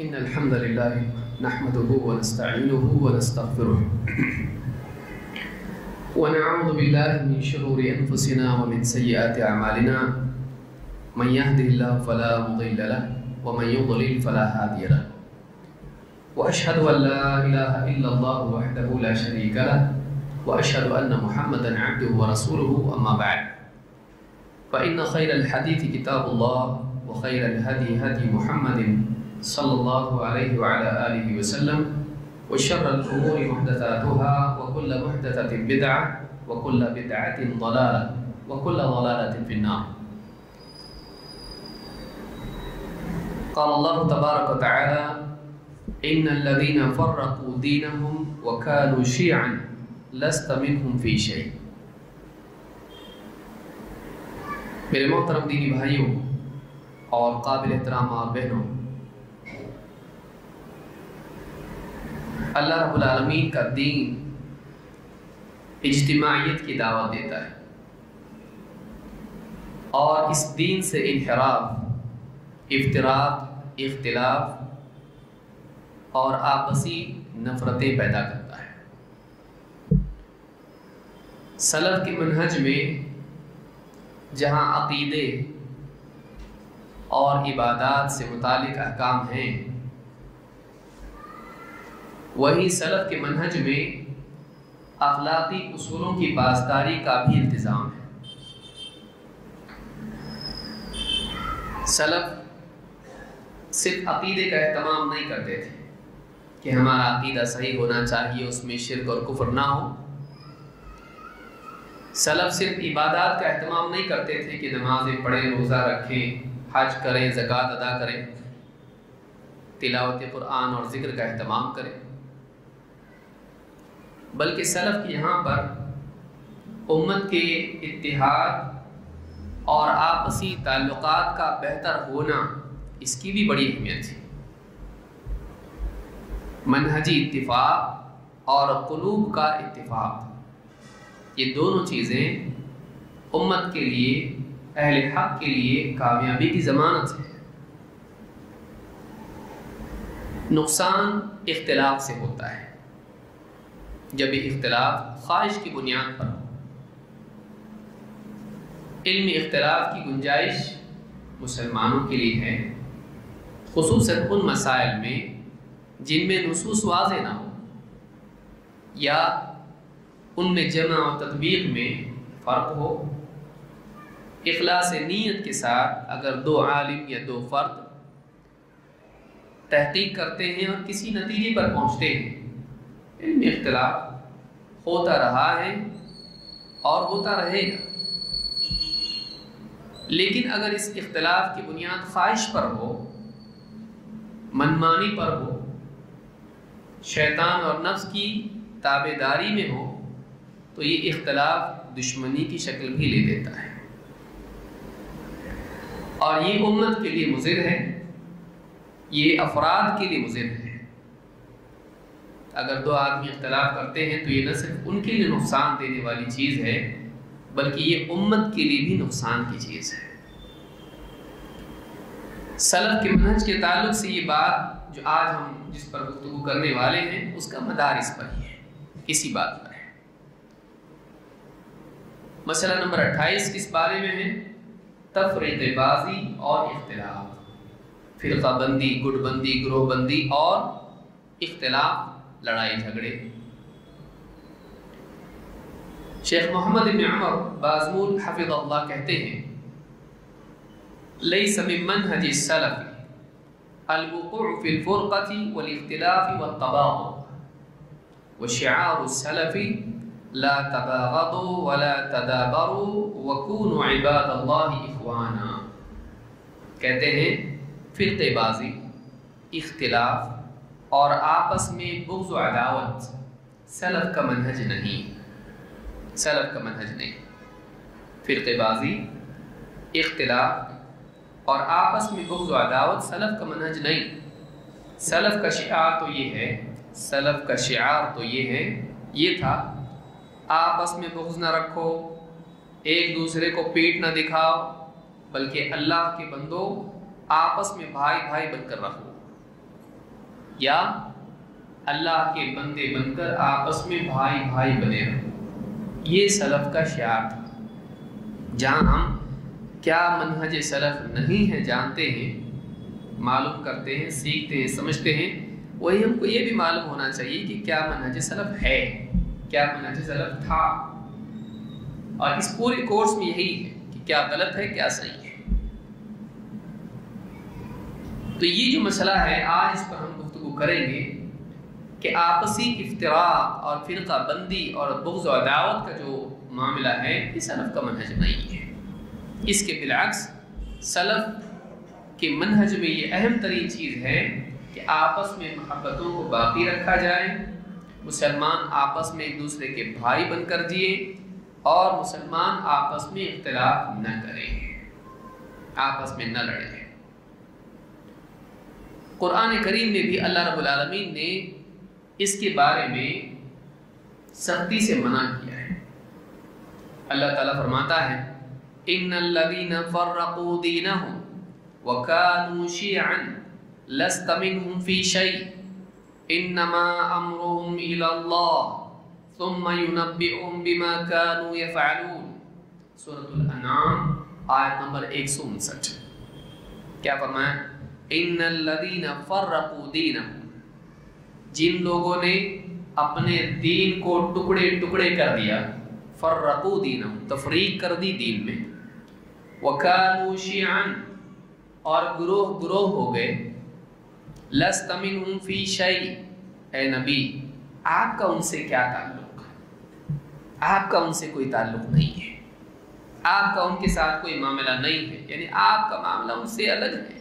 إن الحمد لله نحمده ونستعينه ونستغفره ونعوذ بالله من شرور أنفسنا ومن سيئات أعمالنا من يهده الله فلا مضل له ومن يضلل فلا هادي له وأشهد أن لا إله إلا الله وحده لا شريك له وأشهد أن محمدا عبده ورسوله أما بعد فإن خير الحديث كتاب الله وخير الهدي هدي محمد صلى الله عليه وعلى آله وسلم وشر الأمور محدثاتها وكل محدثة بدعة وكل بدعة ضلالة وكل ضلالة في النار. قال الله تبارك وتعالى إن الذين فرقوا دينهم وكانوا شيعا لست منهم في شيء. میرے محترم دینی بھائیوں اور قابل احترام اور بہنوں، اللہ رب العالمین کا دین اجتماعیت کی دعوت دیتا ہے، اور اس دین سے انحراف، افتراق، اختلاف اور آپسی نفرتیں پیدا کرتا ہے۔ سلف کے منہج میں جہاں عقیدے اور عبادات سے متعلق احکام ہیں، وہی سلف کے منہج میں اخلاقی اصولوں کی پاسداری کا بھی التزام ہے۔ سلف صرف عقیدے کا اہتمام نہیں کرتے تھے کہ ہمارا عقیدہ صحیح ہونا چاہیے، اس میں شرک اور کفر نہ ہو۔ سلف صرف عبادات کا اہتمام نہیں کرتے تھے کہ نمازیں پڑھیں، روزہ رکھیں، حج کریں، زکوٰۃ ادا کریں، تلاوت قرآن اور ذکر کا اہتمام کریں، بلکہ سلف یہاں پر امت کے اتحاد اور آپسی تعلقات کا بہتر ہونا، اس کی بھی بڑی اہمیت تھی۔ منہجی اتفاق اور قلوب کا اتفاق، یہ دونوں چیزیں امت کے لیے، اہل حق کے لیے کامیابی کی ضمانت ہے۔ نقصان اختلاف سے ہوتا ہے، جب یہ اختلاف خواہش کی بنیاد پر ہو۔ علمی اختلاف کی گنجائش مسلمانوں کے لیے ہے، خصوصاً ان مسائل میں جن میں نصوص واضح نہ ہو، یا ان میں جمع و تطبیق میں فرق ہو۔ اخلاص نیت کے ساتھ اگر دو عالم یا دو فرد تحقیق کرتے ہیں اور کسی نتیجے پر پہنچتے ہیں، ان میں اختلاف ہوتا رہا ہے اور ہوتا رہے گا، لیکن اگر اس اختلاف کی بنیاد خواہش پر ہو، منمانی پر ہو، شیطان اور نفس کی تابع داری میں ہو، تو یہ اختلاف دشمنی کی شکل بھی لے لیتا ہے، اور یہ امت کے لیے مضر ہے، یہ افراد کے لیے مضر ہے۔ اگر دو آدمی اختلاف کرتے ہیں تو یہ نہ صرف ان کے لیے نقصان دینے والی چیز ہے، بلکہ یہ امت کے لیے بھی نقصان کی چیز ہے۔ سلف کے منہج کے تعلق سے یہ بات جو آج ہم جس پر گفتگو کرنے والے ہیں، اس کا مدار اس پر ہی ہے، اسی بات پر ہے۔ مسئلہ نمبر 28 کس بارے میں ہے؟ تفریق بازی اور اختلاف، فرقہ بندی، گٹ بندی، گروہ بندی اور اختلاف، لڑائی جھگڑے۔ شیخ محمد بن عمر بازمول حفظ اللہ کہتے ہیں، لیس من منہج السلف الوقوع فی الفرقة والاختلاف والتباغض وشعار السلف لا تباغضوا ولا تدابروا وكونوا عباد اللہ اخوانا۔ کہتے ہیں فرقے بازی، اختلاف اور آپس میں بغض و عداوت سلف کا منہج نہیں، سلف کا منہج نہیں۔ فرقے بازی، اختلاف اور آپس میں بغض و عداوت سلف کا منہج نہیں۔ سلف کا شعار تو یہ ہے، سلف کا شعار تو یہ تھا، آپس میں بغض نہ رکھو، ایک دوسرے کو پیٹ نہ دکھاؤ، بلکہ اللہ کے بندوں آپس میں بھائی بھائی بن کر رہو۔ یا اللہ کے بندے بن کر آپس میں بھائی بھائی بنے رہو۔ یہ سلف کا شعار تھا۔ جہاں ہم کیا منہج سلف نہیں ہے جانتے ہیں، معلوم کرتے ہیں، سیکھتے ہیں، سمجھتے ہیں، وہی ہم کو یہ بھی معلوم ہونا چاہیے کہ کیا منہج سلف ہے، کیا منہج سلف تھا۔ اور اس پورے کورس میں یہی ہے کہ کیا غلط ہے کیا صحیح ہے۔ تو یہ جو مسئلہ ہے آج اس پر ہم گفتگو کریں گے کہ آپسی افتراق اور فرقہ بندی اور بغض و عداوت کا جو معاملہ ہے یہ سلف کا منہج نہیں ہے۔ اس کے بالعکس سلف کے منہج میں یہ اہم ترین چیز ہے کہ آپس میں محبتوں کو باقی رکھا جائے، مسلمان آپس میں ایک دوسرے کے بھائی بن کر جیے اور مسلمان آپس میں اختلاف نہ کریں، آپس میں نہ لڑیں۔ قرآن کریم میں بھی اللہ رب العالمین نے اس کے بارے میں سختی سے منع کیا ہے۔ اللہ تعالیٰ فرماتا ہے ان الذین فرقوا دینہم وکانوا شیعا لست منہم فی شیء انما امرهم الی اللہ ثم ينبئهم بما كانوا يفعلون۔ سورۃ الانعام آیت نمبر 159۔ کیا فرمایا؟ ان الذین فرقوا دینہم، جن لوگوں نے اپنے دین کو ٹکڑے ٹکڑے کر دیا، فرقوا دینہم تفریق کر دی دین میں، وکانوا شیعا اور گروہ گروہ ہو گئے، لست منہم فی شیء، اے نبی آپ کا ان سے کیا تعلق ہے؟ آپ کا ان سے کوئی تعلق نہیں ہے، آپ کا ان کے ساتھ کوئی معاملہ نہیں ہے، یعنی آپ کا معاملہ ان سے الگ ہے،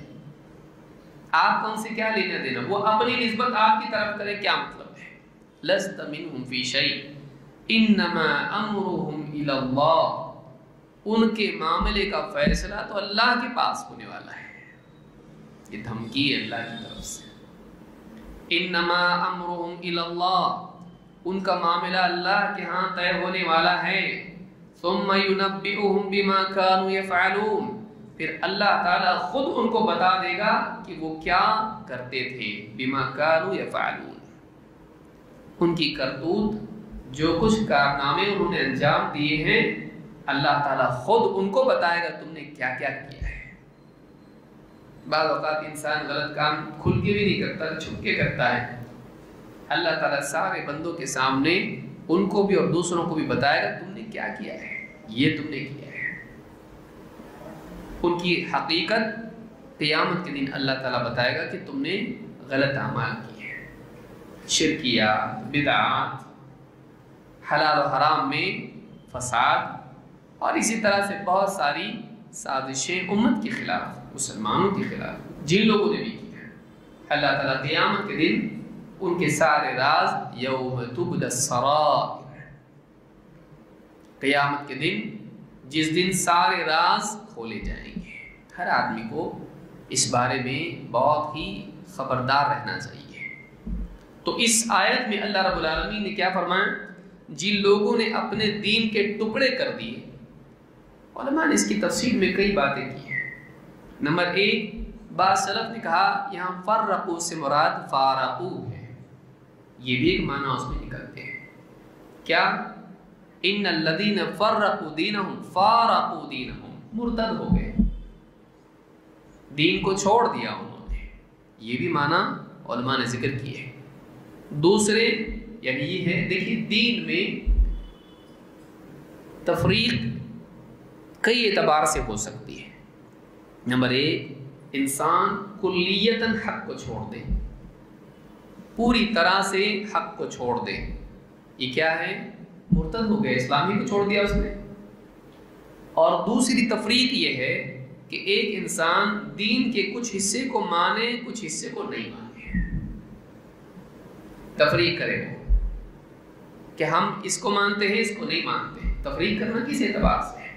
آپ کا ان سے کیا لینا دینا، وہ اپنی نسبت آپ کی طرف کرے، کیا مطلب ہے؟ لست منہم فی شیء انما امرهم الی اللہ، ان کے معاملے کا فیصلہ تو اللہ کے پاس ہونے والا ہے۔ یہ دھمکی ہے اللہ کی طرف سے۔ انما امرهم الی اللہ، ان کا معاملہ اللہ کے ہاں طے ہونے والا ہے۔ ثم ينبئهم بما كانوا يفعلون، پھر اللہ تعالیٰ خود ان کو بتا دے گا کہ وہ کیا کرتے تھے۔ بما كانوا يفعلون، ان کی کرتوت، جو کچھ کارنامے انہوں نے انجام دیے ہیں، اللہ تعالیٰ خود ان کو بتائے گا تم نے کیا کیا کیا ہے۔ بعض اوقات انسان غلط کام کھل کے بھی نہیں کرتا، چھپ کے کرتا ہے، اللہ تعالیٰ سارے بندوں کے سامنے ان کو بھی اور دوسروں کو بھی بتائے گا تم نے کیا کیا ہے، یہ تم نے کیا ہے۔ ان کی حقیقت قیامت کے دن اللہ تعالیٰ بتائے گا کہ تم نے غلط اعمال کیے ہیں، شرکیات، بدعات، حلال و حرام میں فساد، اور اسی طرح سے بہت ساری سازشیں امت کے خلاف، مسلمانوں کے خلاف جن لوگوں نے بھی کیا ہے۔ اللہ تعالیٰ قیامت کے دن ان کے سارے راز یوم تبلی السرائر، قیامت کے دن جس دن سارے راز کھولے جائیں گے، ہر آدمی کو اس بارے میں بہت ہی خبردار رہنا چاہیے۔ تو اس آیت میں اللہ رب العالمین نے کیا فرمایا؟ جن لوگوں نے اپنے دین کے ٹکڑے کر دیے، علماء نے اس کی تفسیر میں کئی باتیں کی ہیں۔ نمبر ایک، بعض سلف نے کہا یہاں فرقوا سے مراد فارقوا ہے، یہ بھی ایک معنی اس میں نکلتے ہیں۔ کیا؟ ان الذین فرقوا دینہم فارقوا دینہم، مرتد ہو گئے، دین کو چھوڑ دیا انہوں نے، یہ بھی معنی علماء نے ذکر کیے۔ دوسرے یعنی یہ ہے، دیکھیے دین میں تفریق کئی اعتبار سے ہو سکتی ہے۔ نمبر ایک، انسان کلیتاً حق کو چھوڑ دے، پوری طرح سے حق کو چھوڑ دے، یہ کیا ہے؟ مرتد ہو گئے، اسلامی کو چھوڑ دیا اس نے۔ اور دوسری تفریق یہ ہے کہ ایک انسان دین کے کچھ حصے کو مانے، کچھ حصے کو نہیں مانے، تفریق کرے وہ کہ ہم اس کو مانتے ہیں، اس کو نہیں مانتے۔ تفریق کرنا کس اعتبار سے ہے؟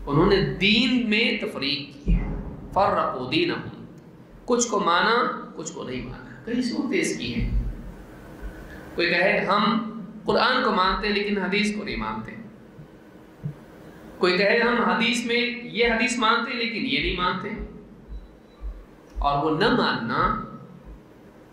انہوں نے دین میں تفریق کی ہے، فرقوا دینہم، کچھ کو مانا کچھ کو نہیں مانا۔ کئی صورتیں اس کی ہیں، کوئی کہے ہم قرآن کو مانتے لیکن حدیث کو نہیں مانتے، کوئی کہے ہم حدیث میں یہ حدیث مانتے لیکن یہ نہیں مانتے۔ اور وہ نہ ماننا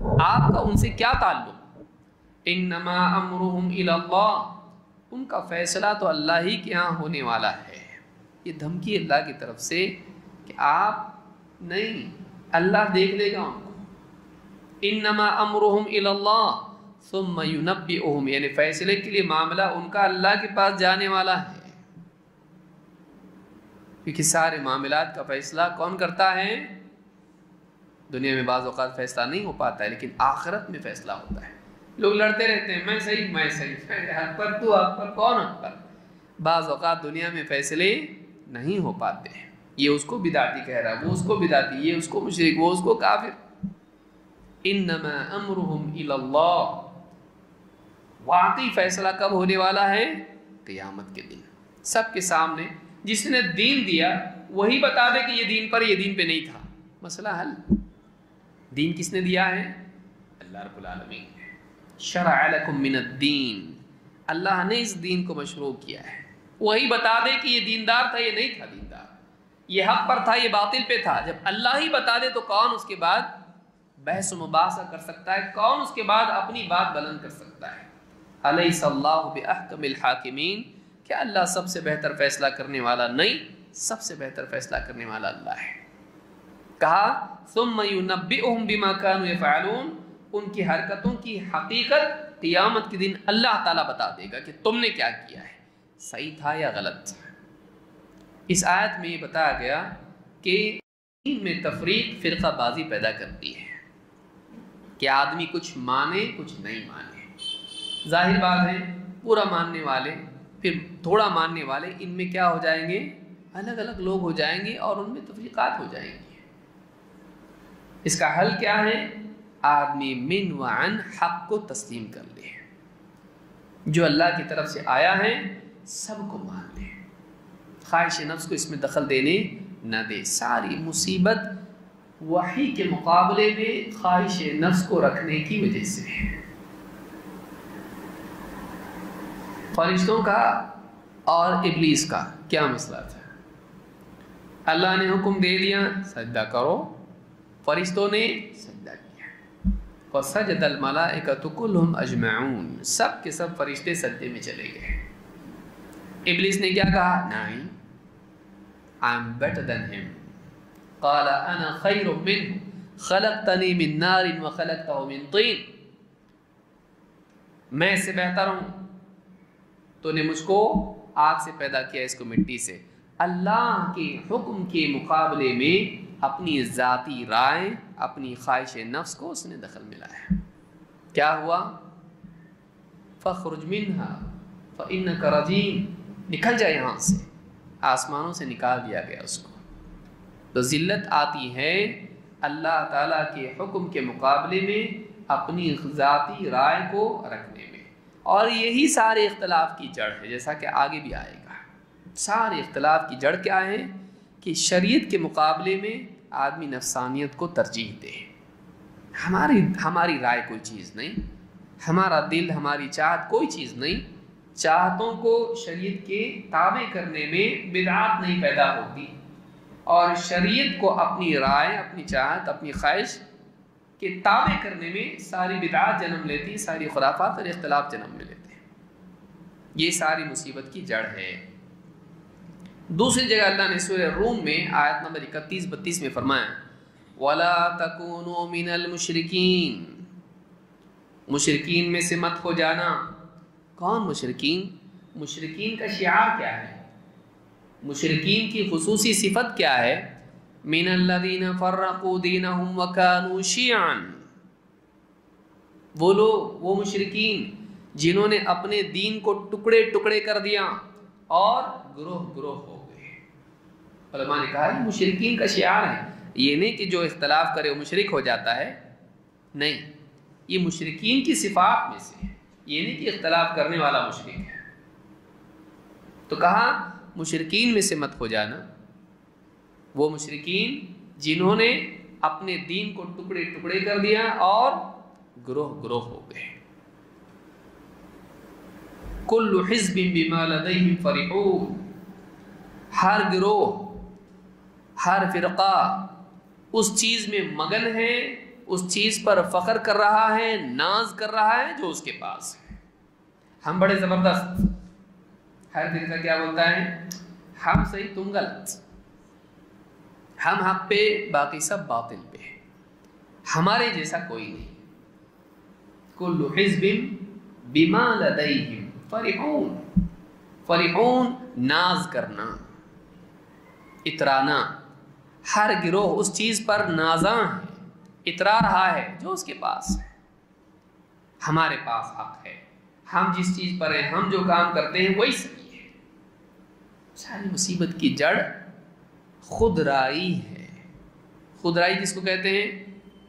آپ کا ان سے کیا تعلق؟ انما امرہم الی اللہ، ان کا فیصلہ تو اللہ ہی کے ہاں ہونے والا ہے۔ یہ دھمکی اللہ کی طرف سے کہ آپ نہیں، اللہ دیکھ لے گا ان کو۔ انما امرہم الی اللہ ثم ینبئہم، یعنی فیصلے کے لیے معاملہ ان کا اللہ کے پاس جانے والا ہے، کیونکہ سارے معاملات کا فیصلہ کون کرتا ہے؟ دنیا میں بعض اوقات فیصلہ نہیں ہو پاتا ہے، لیکن آخرت میں فیصلہ ہوتا ہے۔ لوگ لڑتے رہتے ہیں، میں صحیح میں صحیح، حق پر تو حق پر، کون حق پر؟ بعض اوقات دنیا میں فیصلے نہیں ہو پاتے ہیں، یہ اس کو بدعتی کہہ رہا ہے، وہ اس کو بدعتی، یہ اس کو مشرک، وہ اس کو کافر۔ انما امرہم الی اللہ، واقعی فیصلہ کب ہونے والا ہے؟ قیامت کے دن، سب کے سامنے۔ جس نے دین دیا وہی بتا دے کہ یہ دین پر، یہ دین پہ نہیں تھا، مسئلہ حل۔ دین کس نے دیا ہے؟ اللہ رب العالمین۔ شرع لکم من الدین، اللہ نے اس دین کو مشروع کیا ہے، وہی بتا دے کہ یہ دیندار تھا، یہ نہیں تھا دیندار، یہ حق پر تھا، یہ باطل پہ تھا۔ جب اللہ ہی بتا دے تو کون اس کے بعد بحث و مباحثہ کر سکتا ہے؟ کون اس کے بعد اپنی بات بلند کر سکتا ہے؟ الیس اللہ باحکم الحاکمین، کہ اللہ سب سے بہتر فیصلہ کرنے والا نہیں، سب سے بہتر فیصلہ کرنے والا اللہ ہے۔ کہا ثم ینبئہم بما کانوا یفعلون، ان کی حرکتوں کی حقیقت قیامت کے دن اللہ تعالیٰ بتا دے گا کہ تم نے کیا کیا ہے، صحیح تھا یا غلط تھا۔ اس آیت میں یہ بتایا گیا کہ دین میں تفریق فرقہ بازی پیدا کرتی ہے، کہ آدمی کچھ مانے کچھ نہیں مانے۔ ظاہر بات ہے پورا ماننے والے پھر تھوڑا ماننے والے، ان میں کیا ہو جائیں گے؟ الگ الگ لوگ ہو جائیں گے اور ان میں تفریقات ہو جائیں گی۔ اس کا حل کیا ہے؟ آدمی من وعن حق کو تسلیم کر لے، جو اللہ کی طرف سے آیا ہے سب کو مان لے، خواہش نفس کو اس میں دخل دینے نہ دے۔ ساری مصیبت وحی کے مقابلے میں خواہش نفس کو رکھنے کی وجہ سے ہے۔ فرشتوں کا اور ابلیس کا کیا مسئلہ تھا؟ اللہ نے حکم دے دیا سجدہ کرو، فرشتوں نے سجدہ کیا، وَسَجَدَ الْمَلَائِكَةُ كُلُّهُمْ أَجْمَعُونَ، سب کے سب فرشتے سجدے میں چلے گئے۔ ابلیس نے کیا کہا؟ نہیں، I am better than him، قال أنا خير منه خلقتني من نار وخلقته من طين، میں اس سے بہتر ہوں، تو نے مجھ کو آگ سے پیدا کیا، اس کو مٹی سے۔ اللہ کے حکم کے مقابلے میں اپنی ذاتی رائے، اپنی خواہش نفس کو اس نے دخل ملایا۔ کیا ہوا؟ فَخْرُجْ مِنْهَا فَإِنَّكَ رَجِيمٌ، نکل جائے یہاں سے، آسمانوں سے نکال دیا گیا اس کو۔ تو ذلت آتی ہے اللہ تعالیٰ کے حکم کے مقابلے میں اپنی ذاتی رائے کو رکھنے میں، اور یہی سارے اختلاف کی جڑ ہے، جیسا کہ آگے بھی آئے گا۔ سارے اختلاف کی جڑ کیا ہے؟ کہ شریعت کے مقابلے میں آدمی نفسانیت کو ترجیح دے۔ ہماری رائے کوئی چیز نہیں، ہمارا دل، ہماری چاہت کوئی چیز نہیں۔ چاہتوں کو شریعت کے تابع کرنے میں بدعات نہیں پیدا ہوتی، اور شریعت کو اپنی رائے، اپنی چاہت، اپنی خواہش کے تابع کرنے میں ساری بدعات جنم لیتی، ساری خرافات اور اختلاف جنم میں لیتے ہیں۔ یہ ساری مصیبت کی جڑ ہے۔ دوسری جگہ اللہ نے سورہ روم میں آیت نمبر 31-32 میں فرمایا وَلَا تَكُونُوا مِنَ الْمُشْرِكِينَ، مشرکین میں سے مت ہو جانا۔ کون مشرکین؟ مشرکین کا شعار کیا ہے؟ مشرکین کی خصوصی صفت کیا ہے؟ مِنَ الَّذِينَ فَرَّقُوا دِينَهُمْ وَكَانُوا شِيَعًا، وہ لوگ، وہ مشرکین جنہوں نے اپنے دین کو ٹکڑے ٹکڑے کر دیا اور گروہ گروہ ہو گئے۔ علماء نے کہا یہ مشرکین کا شعار ہے، یہ نہیں کہ جو اختلاف کرے وہ مشرک ہو جاتا ہے، نہیں، یہ مشرکین کی صفات میں سے ہے، یہ نہیں کہ اختلاف کرنے والا مشرک ہے۔ تو کہا مشرکین میں سے مت ہو جانا، وہ مشرکین جنہوں نے اپنے دین کو ٹکڑے ٹکڑے کر دیا اور گروہ گروہ ہو گئے۔ کل حزب بما لدیہم فرحون، ہر گروہ، ہر فرقہ اس چیز میں مگن ہے، اس چیز پر فخر کر رہا ہے، ناز کر رہا ہے جو اس کے پاس ہے۔ ہم بڑے زبردست، ہر دل کا کیا بولتا ہے، ہم صحیح تم غلط، ہم حق پہ باقی سب باطل پہ، ہمارے جیسا کوئی نہیں۔ کل حزب بما لدیہم فرحون، فرحون ناز کرنا، اترانا، ہر گروہ اس چیز پر نازاں ہے، اترا رہا ہے جو اس کے پاس ہے۔ ہمارے پاس حق ہے، ہم جس چیز پر ہیں، ہم جو کام کرتے ہیں وہی صحیح ہے۔ ساری مصیبت کی جڑ خود رائی ہے۔ خود رائی کس کو کہتے ہیں؟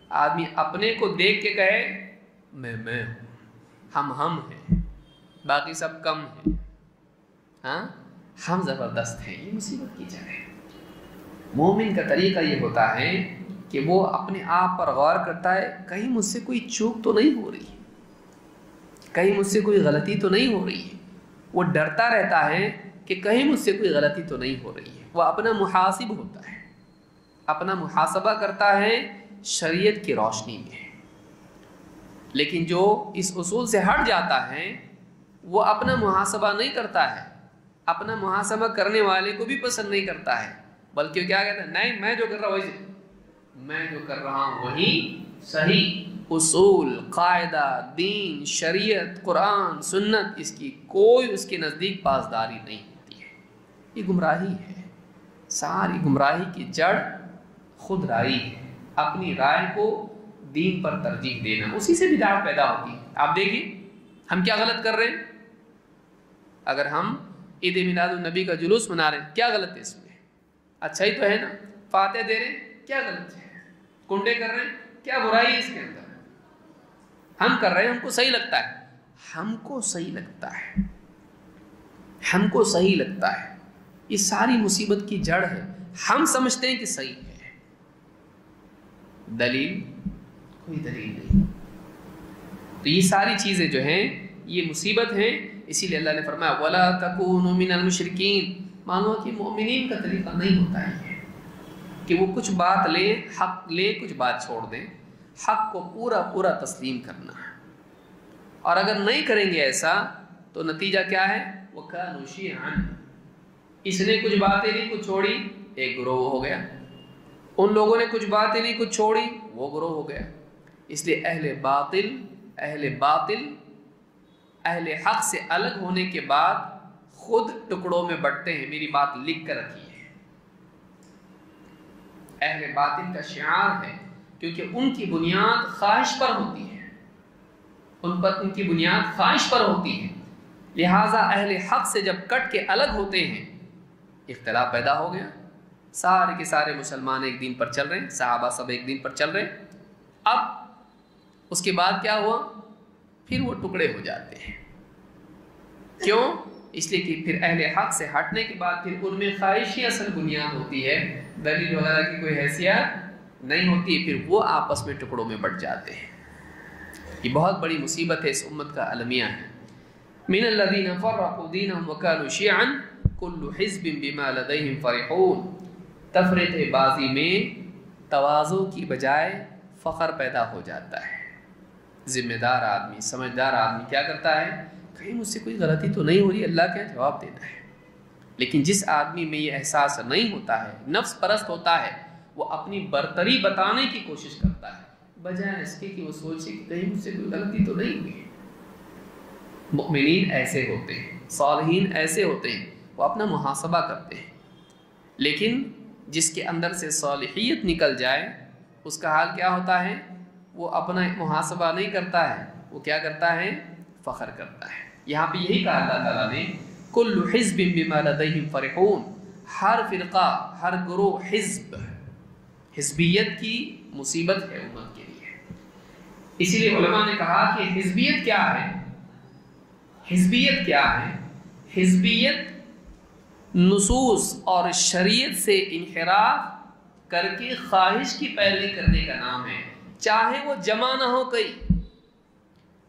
آدمی اپنے کو دیکھ کے کہے میں ہوں، ہم ہیں، باقی سب کم ہیں، ہاں ہم زبردست ہیں۔ یہ مصیبت کی جڑ ہے۔ مومن کا طریقہ یہ ہوتا ہے کہ وہ اپنے آپ پر غور کرتا ہے، کہیں مجھ سے کوئی چوک تو نہیں ہو رہی، کہیں مجھ سے کوئی غلطی تو نہیں ہو رہی ہے۔ وہ ڈرتا رہتا ہے کہ کہیں مجھ سے کوئی غلطی تو نہیں ہو رہی ہے۔ وہ اپنا محاسب ہوتا ہے، اپنا محاسبہ کرتا ہے شریعت کی روشنی میں۔ لیکن جو اس اصول سے ہٹ جاتا ہے وہ اپنا محاسبہ نہیں کرتا ہے، اپنا محاسبہ کرنے والے کو بھی پسند نہیں کرتا ہے، بلکہ کیا کہتا ہے، نہیں میں جو کر رہا ہوں میں جو کر رہا ہوں وہی صحیح۔ اصول، قاعدہ، دین، شریعت، قرآن، سنت، اس کی کوئی اس کے نزدیک پاسداری نہیں ہوتی ہے۔ یہ گمراہی ہے۔ ساری گمراہی کی جڑ خود رائی ہے، اپنی رائے کو دین پر ترجیح دینا، اسی سے بدعت پیدا ہوتی ہے۔ آپ دیکھیے ہم کیا غلط کر رہے ہیں۔ اگر ہم عید میلاد النبی کا جلوس منا رہے ہیں، کیا غلط ہے اس میں؟ اچھا ہی تو ہے نا۔ فاتح دے رہے ہیں، کیا غلط ہے؟ کنڈے کر رہے ہیں، کیا برائی ہے اس کے اندر؟ ہم کر رہے ہیں، ہم کو صحیح لگتا ہے، ہم کو صحیح لگتا ہے، ہم کو صحیح لگتا ہے۔ یہ ساری مصیبت کی جڑ ہے، ہم سمجھتے ہیں کہ صحیح ہے، دلیل کوئی دلیل نہیں۔ تو یہ ساری چیزیں جو ہیں یہ مصیبت ہیں۔ اسی لیے اللہ نے فرمایا وَلَا تَكُونُوا مِنَ الْمُشْرِكِينَ۔ مانو کہ مومنین کا طریقہ نہیں ہوتا ہے کہ وہ کچھ بات لیں، حق لیں، کچھ بات چھوڑ دیں۔ حق کو پورا پورا تسلیم کرنا ہے، اور اگر نہیں کریں گے ایسا تو نتیجہ کیا ہے؟ وَكَانُوا شِيَعًا۔ اس نے کچھ باتیں نہیں، کچھ چھوڑی، ایک گروہ ہو گیا۔ ان لوگوں نے کچھ باتیں نہیں، کچھ چھوڑی، وہ گروہ ہو گیا۔ اس لیے اہل باطل اہل حق سے الگ ہونے کے بعد خود ٹکڑوں میں بٹتے ہیں۔ میری بات لکھ کر رکھیے، اہل باطل کا شعار ہے، کیونکہ ان کی بنیاد خواہش پر ہوتی ہے، ان کی بنیاد خواہش پر ہوتی ہے۔ لہٰذا اہل حق سے جب کٹ کے الگ ہوتے ہیں اختلاف پیدا ہو گیا۔ سارے کے سارے مسلمان ایک دین پر چل رہے ہیں، صحابہ سب ایک دین پر چل رہے ہیں۔ اب اس کے بعد کیا ہوا؟ پھر وہ ٹکڑے ہو جاتے ہیں۔ کیوں؟ اس لیے کہ پھر اہل حق سے ہٹنے کے بعد پھر ان میں خواہشی اصل بنیاد ہوتی ہے، دلیل وغیرہ کی کوئی حیثیت نہیں ہوتی، پھر وہ آپس میں ٹکڑوں میں بٹ جاتے ہیں۔ یہ بہت بڑی مصیبت ہے، اس امت کا المیہ ہے۔ من الذین فرقوا دینہم وکانوا شیعا کل حزب بما لدیہم فرحون۔ تفرقے بازی میں تواضع کی بجائے فخر پیدا ہو جاتا ہے۔ ذمہ دار آدمی، سمجھدار آدمی کیا کرتا ہے؟ کہیں مجھ سے کوئی غلطی تو نہیں ہو رہی، اللہ کیا جواب دینا ہے۔ لیکن جس آدمی میں یہ احساس نہیں ہوتا ہے، نفس پرست ہوتا ہے، وہ اپنی برتری بتانے کی کوشش کرتا ہے بجائے اس کے کہ وہ سوچے کہ کہیں مجھ سے کوئی غلطی تو نہیں ہوئی ہے۔ مؤمنین ایسے ہوتے ہیں، صالحین ایسے ہوتے ہیں، وہ اپنا محاسبہ کرتے ہیں۔ لیکن جس کے اندر سے صالحیت نکل جائے اس کا حال کیا ہوتا ہے؟ وہ اپنا محاسبہ نہیں کرتا ہے، وہ کیا کرتا ہے؟ فخر کرتا ہے۔ یہاں پہ یہی کہا اللہ تعالیٰ نے کل حزب بما لدیہم فرحون۔ ہر فرقہ، ہر گروہ حزب، حزبیت کی مصیبت ہے امت کے لیے۔ اسی لیے علماء نے کہا کہ حزبیت کیا ہے؟ حزبیت کیا ہے؟ حزبیت نصوص اور شریعت سے انحراف کر کے خواہش کی پیروی کرنے کا نام ہے، چاہے وہ جمع نہ ہو، کئی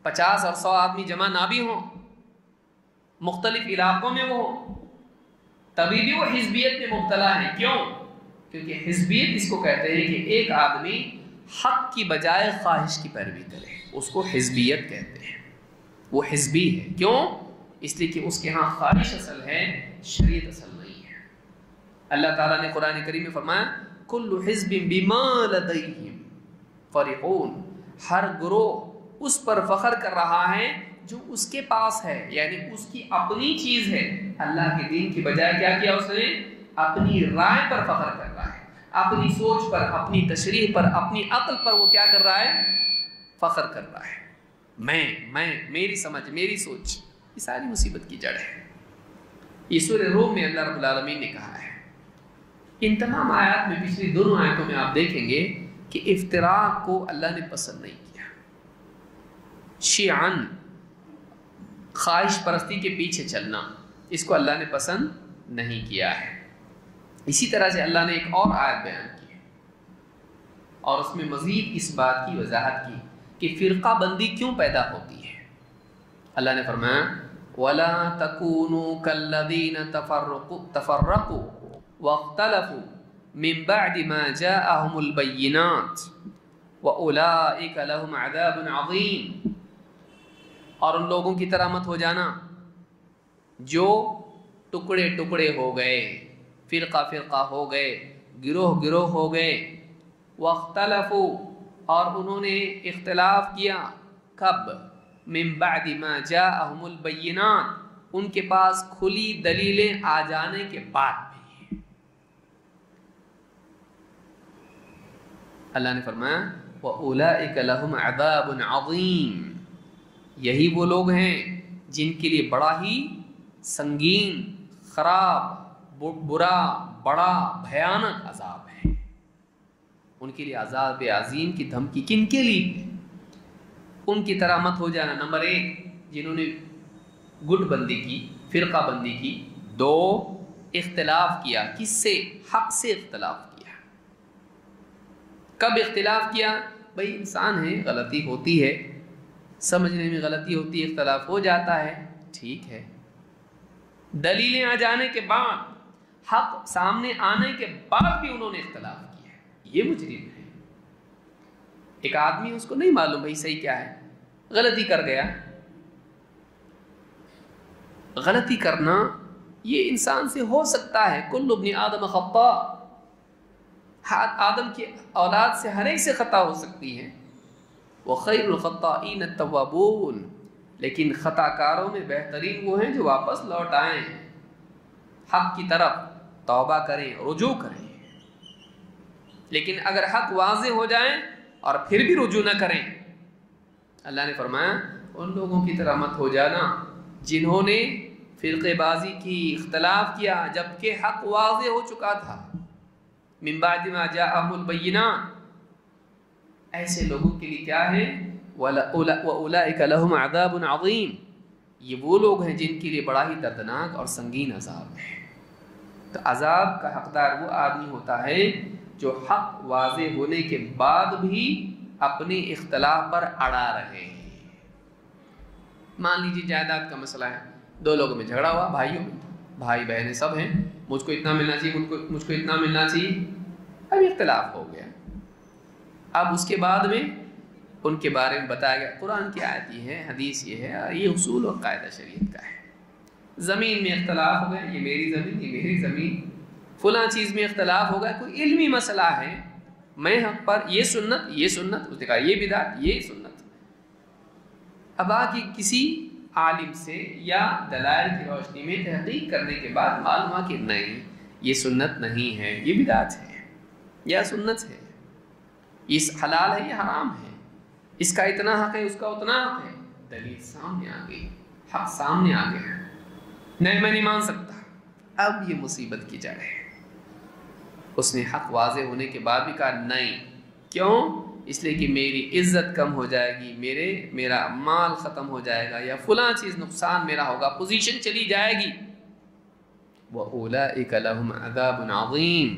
50 اور 100 آدمی جمع نہ بھی ہوں، مختلف علاقوں میں وہ ہوں، تبھی بھی وہ حزبیت میں مبتلا ہے۔ کیوں؟ کیونکہ حزبیت اس کو کہتے ہیں کہ ایک آدمی حق کی بجائے خواہش کی پیروی کرے، اس کو حزبیت کہتے ہیں، وہ حزبی ہے۔ کیوں؟ اس لیے کہ اس کے ہاں خواہش اصل ہے، شریعت اصل نہیں ہے۔ اللہ تعالیٰ نے قرآن کریم میں فرمایا کل حزب بما لدیہم فرحون، ہر گروہ اس پر فخر کر رہا ہے جو اس کے پاس ہے، یعنی اس کی اپنی چیز ہے۔ اللہ کے دین کی بجائے کیا کیا اس نے؟ اپنی رائے پر فخر کر رہا ہے، اپنی سوچ پر، اپنی تشریح پر، اپنی عقل پر وہ کیا کر رہا ہے؟ فخر کر رہا ہے۔ میں میری سمجھ، میری سوچ، یہ ساری مصیبت کی جڑ ہے۔ یہ سورہ روم میں اللہ رب العالمین نے کہا ہے۔ ان تمام آیات میں، پچھلی دونوں آیتوں میں آپ دیکھیں گے کہ افتراق کو اللہ نے پسند نہیں کیا۔ شیعن، خواہش پرستی کے پیچھے چلنا، اس کو اللہ نے پسند نہیں کیا ہے۔ اسی طرح سے اللہ نے ایک اور آیت بیان کی اور اس میں مزید اس بات کی وضاحت کی کہ فرقہ بندی کیوں پیدا ہوتی ہے۔ اللہ نے فرمایا وَلَا تَكُونُوا كَالَّذِينَ تَفَرَّقُوا وَاخْتَلَفُوا مِن بَعْدِ مَا جَاءَهُمُ الْبَيِّنَاتُ وَأُولَئِكَ لَهُمْ عَذَابٌ عَظِيمٌ۔ اور ان لوگوں کی طرح مت ہو جانا جو ٹکڑے ٹکڑے ہو گئے، فرقہ فرقہ ہو گئے، گروہ گروہ ہو گئے، واختلفوا، اور انہوں نے اختلاف کیا، کب؟ من بعد ما جاءہم البینات، ان کے پاس کھلی دلیلیں آ جانے کے بعد بھی۔ اللہ نے فرمایا وَأُولَئِكَ لَهُمْ عَذَابٌ عَظِيمٌ، یہی وہ لوگ ہیں جن کے لیے بڑا ہی سنگین، خراب، برا، بڑا بھیانک عذاب ہے۔ ان کے لیے عذاب عظیم کی دھمکی کن کے لیے؟ ان کی طرح مت ہو جانا، نمبر 1 جنہوں نے گٹ بندی کی، فرقہ بندی کی، 2 اختلاف کیا، کس سے؟ حق سے اختلاف کیا۔ کب اختلاف کیا؟ بھئی انسان ہے، غلطی ہوتی ہے، سمجھنے میں غلطی ہوتی ہے، اختلاف ہو جاتا ہے، ٹھیک ہے۔ دلیلیں آ جانے کے بعد، حق سامنے آنے کے بعد بھی انہوں نے اختلاف کیا، یہ مجرم ہے۔ ایک آدمی اس کو نہیں معلوم بھائی صحیح کیا ہے، غلطی کر گیا۔ غلطی کرنا یہ انسان سے ہو سکتا ہے، کل ابن آدم خطاء، آدم کی اولاد سے ہر ایک سے خطا ہو سکتی ہے۔ وَخَيْرُ الْخَطَّائِينَ التَّوَّابُونَ، لیکن خطا کاروں میں بہترین وہ ہیں جو واپس لوٹ آئیں، حق کی طرف توبہ کریں، رجوع کریں۔ لیکن اگر حق واضح ہو جائیں اور پھر بھی رجوع نہ کریں، اللہ نے فرمایا ان لوگوں کی طرح مت ہو جانا جنہوں نے فرقے بازی کی، اختلاف کیا جبکہ حق واضح ہو چکا تھا۔ من بعد ما جاءہم البینات، ایسے لوگوں کے لیے کیا ہے؟ وَأُولَئِكَ لَهُمْ عَذَابٌ عَظِيمٌ، یہ وہ لوگ ہیں جن کے لیے بڑا ہی دردناک اور سنگین عذاب ہے۔ تو عذاب کا حقدار وہ آدمی ہوتا ہے جو حق واضح ہونے کے بعد بھی اپنے اختلاف پر اڑا رہے ہیں۔ مان لیجیے جائیداد کا مسئلہ ہے، 2 لوگوں میں جھگڑا ہوا، بھائیوں میں، بھائی بہنیں سب ہیں، مجھ کو اتنا ملنا چاہیے، مجھ کو اتنا ملنا چاہیے، اب اختلاف ہو گیا۔ اب اس کے بعد میں ان کے بارے میں بتایا گیا، قرآن کی آیت یہ ہے، حدیث یہ ہے، یہ اصول اور قاعدہ شریعت کا ہے۔ زمین میں اختلاف ہو گیا، یہ میری زمین، یہ میری زمین، فلاں چیز میں اختلاف ہو گیا، کوئی علمی مسئلہ ہے، میں حق پر، یہ سنت، یہ سنت، اس نے کہا یہ بدعت، یہ سنت۔ اب آ کے کسی عالم سے یا دلائل کی روشنی میں تحقیق کرنے کے بعد معلوم ہوا کہ نہیں، یہ سنت نہیں ہے، یہ بدعت ہے یا سنت ہے، یہ حلال ہے یا حرام ہے، اس کا اتنا حق ہے، اس کا اتنا حق ہے، دلیل سامنے آ گئی، حق سامنے آ گیا، نہیں میں نہیں مان سکتا۔ اب یہ مصیبت کی جڑ ہے۔ اس نے حق واضح ہونے کے بعد بھی کہا نہیں، کیوں؟ اس لیے کہ میری عزت کم ہو جائے گی، میرا مال ختم ہو جائے گا، یا فلاں چیز نقصان میرا ہوگا، پوزیشن چلی جائے گی۔ وَأُولَئِكَ لَهُمْ عَذَابٌ عَظِيمٌ،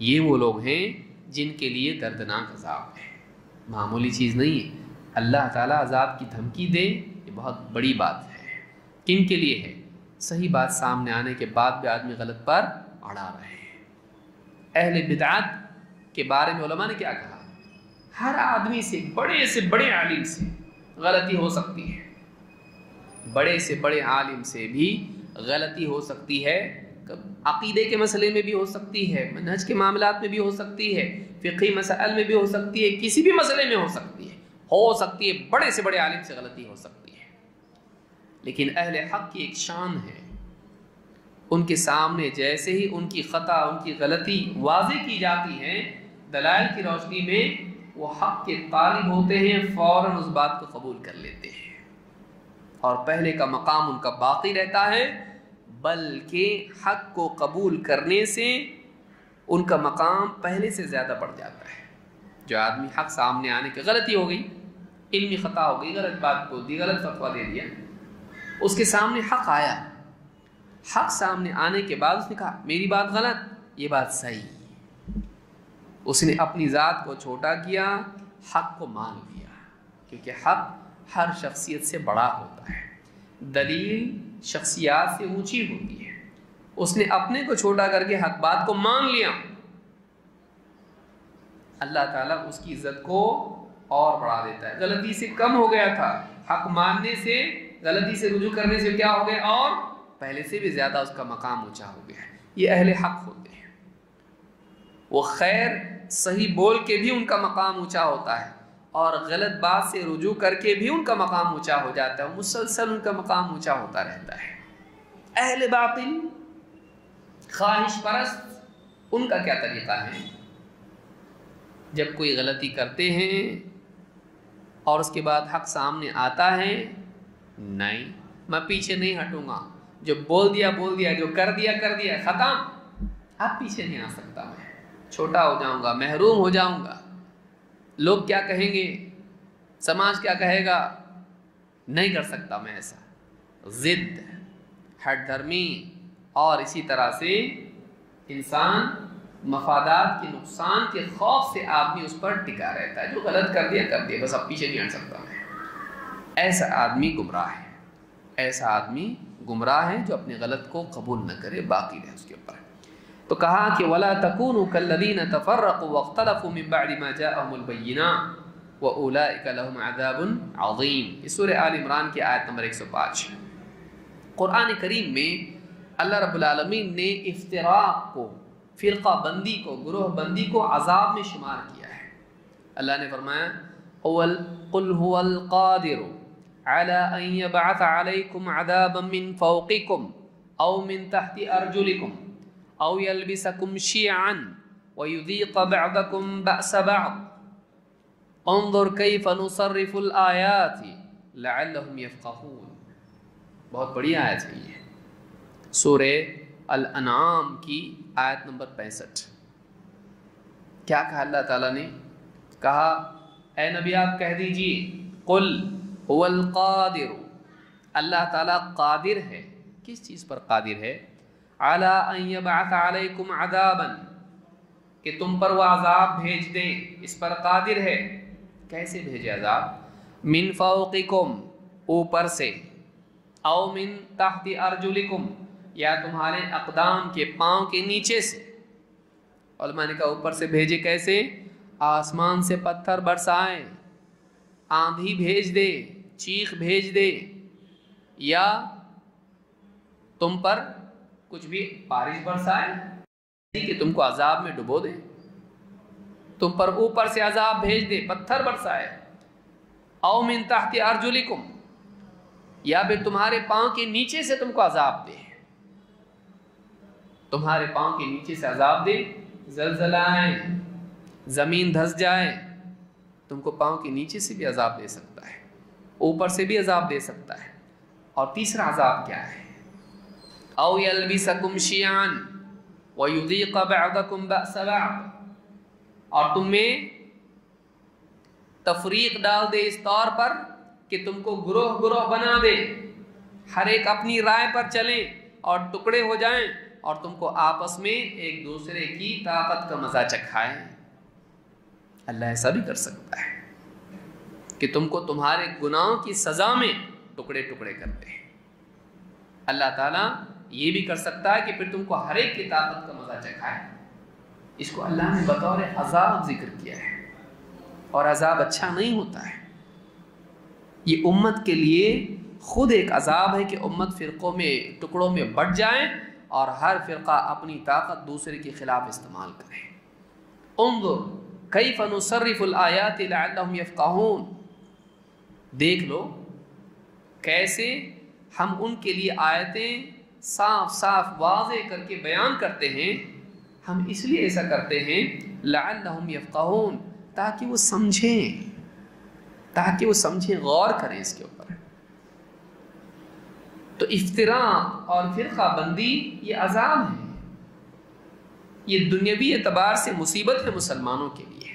یہ وہ لوگ ہیں جن کے لیے دردناک عذاب ہے، معمولی چیز نہیں ہے۔ اللہ تعالیٰ عذاب کی دھمکی دے، یہ بہت بڑی بات ہے۔ کن کے لیے ہے؟ صحیح بات سامنے آنے کے بعد بھی آدمی غلط پر اڑا رہے ہیں۔ اہل بدعت کے بارے میں علماء نے کیا کہا؟ ہر آدمی سے بڑے عالم سے غلطی ہو سکتی ہے، بڑے سے بڑے عالم سے بھی غلطی ہو سکتی ہے، عقیدے کے مسئلے میں بھی ہو سکتی ہے، منہج کے معاملات میں بھی ہو سکتی ہے، فقہی مسائل میں بھی ہو سکتی ہے، کسی بھی مسئلے میں ہو سکتی ہے، بڑے سے بڑے عالم سے غلطی ہو سکتی ہے۔ لیکن اہل حق کی ایک شان ہے، ان کے سامنے جیسے ہی ان کی خطا، ان کی غلطی واضح کی جاتی ہے، دلائل کی روشنی میں وہ حق کے طالب ہوتے ہیں، فوراً اس بات کو قبول کر لیتے ہیں، اور پہلے کا مقام ان کا باقی رہتا ہے، بلکہ حق کو قبول کرنے سے ان کا مقام پہلے سے زیادہ بڑھ جاتا ہے۔ جو آدمی حق سامنے آنے کی غلطی ہو گئی، علمی خطا ہو گئی، غلط بات بول دی، غلط فتویٰ دے دیا، اس کے سامنے حق آیا، حق سامنے آنے کے بعد اس نے کہا میری بات غلط، یہ بات صحیح، اس نے اپنی ذات کو چھوٹا کیا، حق کو مان لیا، کیونکہ حق ہر شخصیت سے بڑا ہوتا ہے، دلیل شخصیات سے اونچی ہوتی ہے، اس نے اپنے کو چھوٹا کر کے حق بات کو مان لیا، اللہ تعالیٰ اس کی عزت کو اور بڑھا دیتا ہے۔ غلطی سے کم ہو گیا تھا، حق ماننے سے، غلطی سے رجوع کرنے سے کیا ہو گیا، اور پہلے سے بھی زیادہ اس کا مقام اونچا ہو گیا۔ یہ اہل حق ہوتے ہیں، وہ خیر صحیح بول کے بھی ان کا مقام اونچا ہوتا ہے، اور غلط بات سے رجوع کر کے بھی ان کا مقام اونچا ہو جاتا ہے، مسلسل ان کا مقام اونچا ہوتا رہتا ہے۔ اہل باطل، خواہش پرست، ان کا کیا طریقہ ہے؟ جب کوئی غلطی کرتے ہیں اور اس کے بعد حق سامنے آتا ہے، نہیں میں پیچھے نہیں ہٹوں گا، جو بول دیا، جو کر دیا ختم، اب پیچھے نہیں آ سکتا، میں چھوٹا ہو جاؤں گا، محروم ہو جاؤں گا، لوگ کیا کہیں گے، سماج کیا کہے گا، نہیں کر سکتا میں ایسا۔ ضد، ہٹ دھرمی، اور اسی طرح سے انسان مفادات کے نقصان کے خوف سے آدمی اس پر ٹکا رہتا ہے، جو غلط کر دیا بس اب پیچھے نہیں ہٹ سکتا میں۔ ایسا آدمی گمراہ ہے، ایسا آدمی گمراہ ہے جو اپنے غلط کو قبول نہ کرے، باقی رہے اس کے اوپر۔ تو کہا کہ وَلَا تَكُونُوا كَالَّذِينَ تَفَرَّقُوا وَاخْتَلَفُوا مِن بَعْدِ مَا جَاءَهُمُ الْبَيِّنَاتُ وَأُولَٰئِكَ لَهُمْ عَذَابٌ عَظِيمٌ۔ یہ سورہ آل عمران کی آیت نمبر 105۔ قرآن کریم میں اللہ رب العالمین نے افتراق کو، فرقہ بندی کو، گروہ بندی کو عذاب میں شمار کیا ہے۔ اللہ نے فرمایا قُلْ هُوَ الْقَادِرُ عَلَىٰ أَن يَبْعَثَ عَلَيْكُمْ عَذَابًا مِّن فَوْقِكُمْ أَوْ مِن تَحْتِ أَرْجُلِكُمْ أَوْ يَلْبِسَكُمْ شِيَعًا وَيُذِيقَ بَعْضَكُمْ بَأْسَ بَعْضٍ انظر كيف نصرف الآيات لعلهم يفقهون۔ بہت بڑی آیت ہے یہ، سورہ الانعام کی آیت نمبر 65۔ کیا کہا اللہ تعالیٰ نے؟ کہا اے نبی آپ کہہ دیجئے قل هو القادر، اللہ تعالیٰ قادر ہے، کس چیز پر قادر ہے؟ علی ان یبعث علیکم عذابا، کہ تم پر وہ عذاب بھیج دیں، اس پر قادر ہے۔ کیسے بھیجے عذاب؟ من فوقکم، اوپر سے، او من تحت ارجلکم، یا تمہارے اقدام کے، پاؤں کے نیچے سے۔ علماء نے کہا اوپر سے بھیجے کیسے؟ آسمان سے پتھر برسائے، آندھی بھیج دے، چیخ بھیج دے، یا تم پر کچھ بھی بارش برسائے کہ تم کو عذاب میں ڈبو دے، تم پر اوپر سے عذاب بھیج دے، پتھر برسائے۔ او من تحت ارجلکم، یا پھر تمہارے پاؤں کے نیچے سے تم کو عذاب دے، تمہارے پاؤں کے نیچے سے عذاب دے، زلزلہ آئے، زمین دھس جائے، تم کو پاؤں کے نیچے سے بھی عذاب دے سکتا ہے، اوپر سے بھی عذاب دے سکتا ہے۔ اور تیسرا عذاب کیا ہے؟ او یلبسکم شیعا ویذیق بعضکم بأس بعض، اور تم میں تفریق ڈال دے اس طور پر کہ تم کو گروہ گروہ بنا دے، ہر ایک اپنی رائے پر چلیں اور ٹکڑے ہو جائیں، اور تم کو آپس میں ایک دوسرے کی طاقت کا مزہ چکھائیں۔ اللہ ایسا بھی کر سکتا ہے کہ تم کو تمہارے گناہوں کی سزا میں ٹکڑے ٹکڑے کر دے۔ اللہ تعالیٰ یہ بھی کر سکتا ہے کہ پھر تم کو ہر ایک کی طاقت کا مزہ چکھائے، اس کو اللہ نے بطور عذاب ذکر کیا ہے، اور عذاب اچھا نہیں ہوتا ہے۔ یہ امت کے لیے خود ایک عذاب ہے کہ امت فرقوں میں ٹکڑوں میں بٹ جائیں اور ہر فرقہ اپنی طاقت دوسرے کے خلاف استعمال کرے۔ انظر کیف نصرف الآیات لعلہم یفقہون، دیکھ لو کیسے ہم ان کے لیے آیتیں صاف صاف واضح کر کے بیان کرتے ہیں۔ ہم اس لیے ایسا کرتے ہیں لعلہم یفقہون، تاکہ وہ سمجھیں، غور کریں اس کے اوپر۔ تو افتراق اور فرقہ بندی یہ عذاب ہے، یہ دنیاوی اعتبار سے مصیبت ہے مسلمانوں کے لیے۔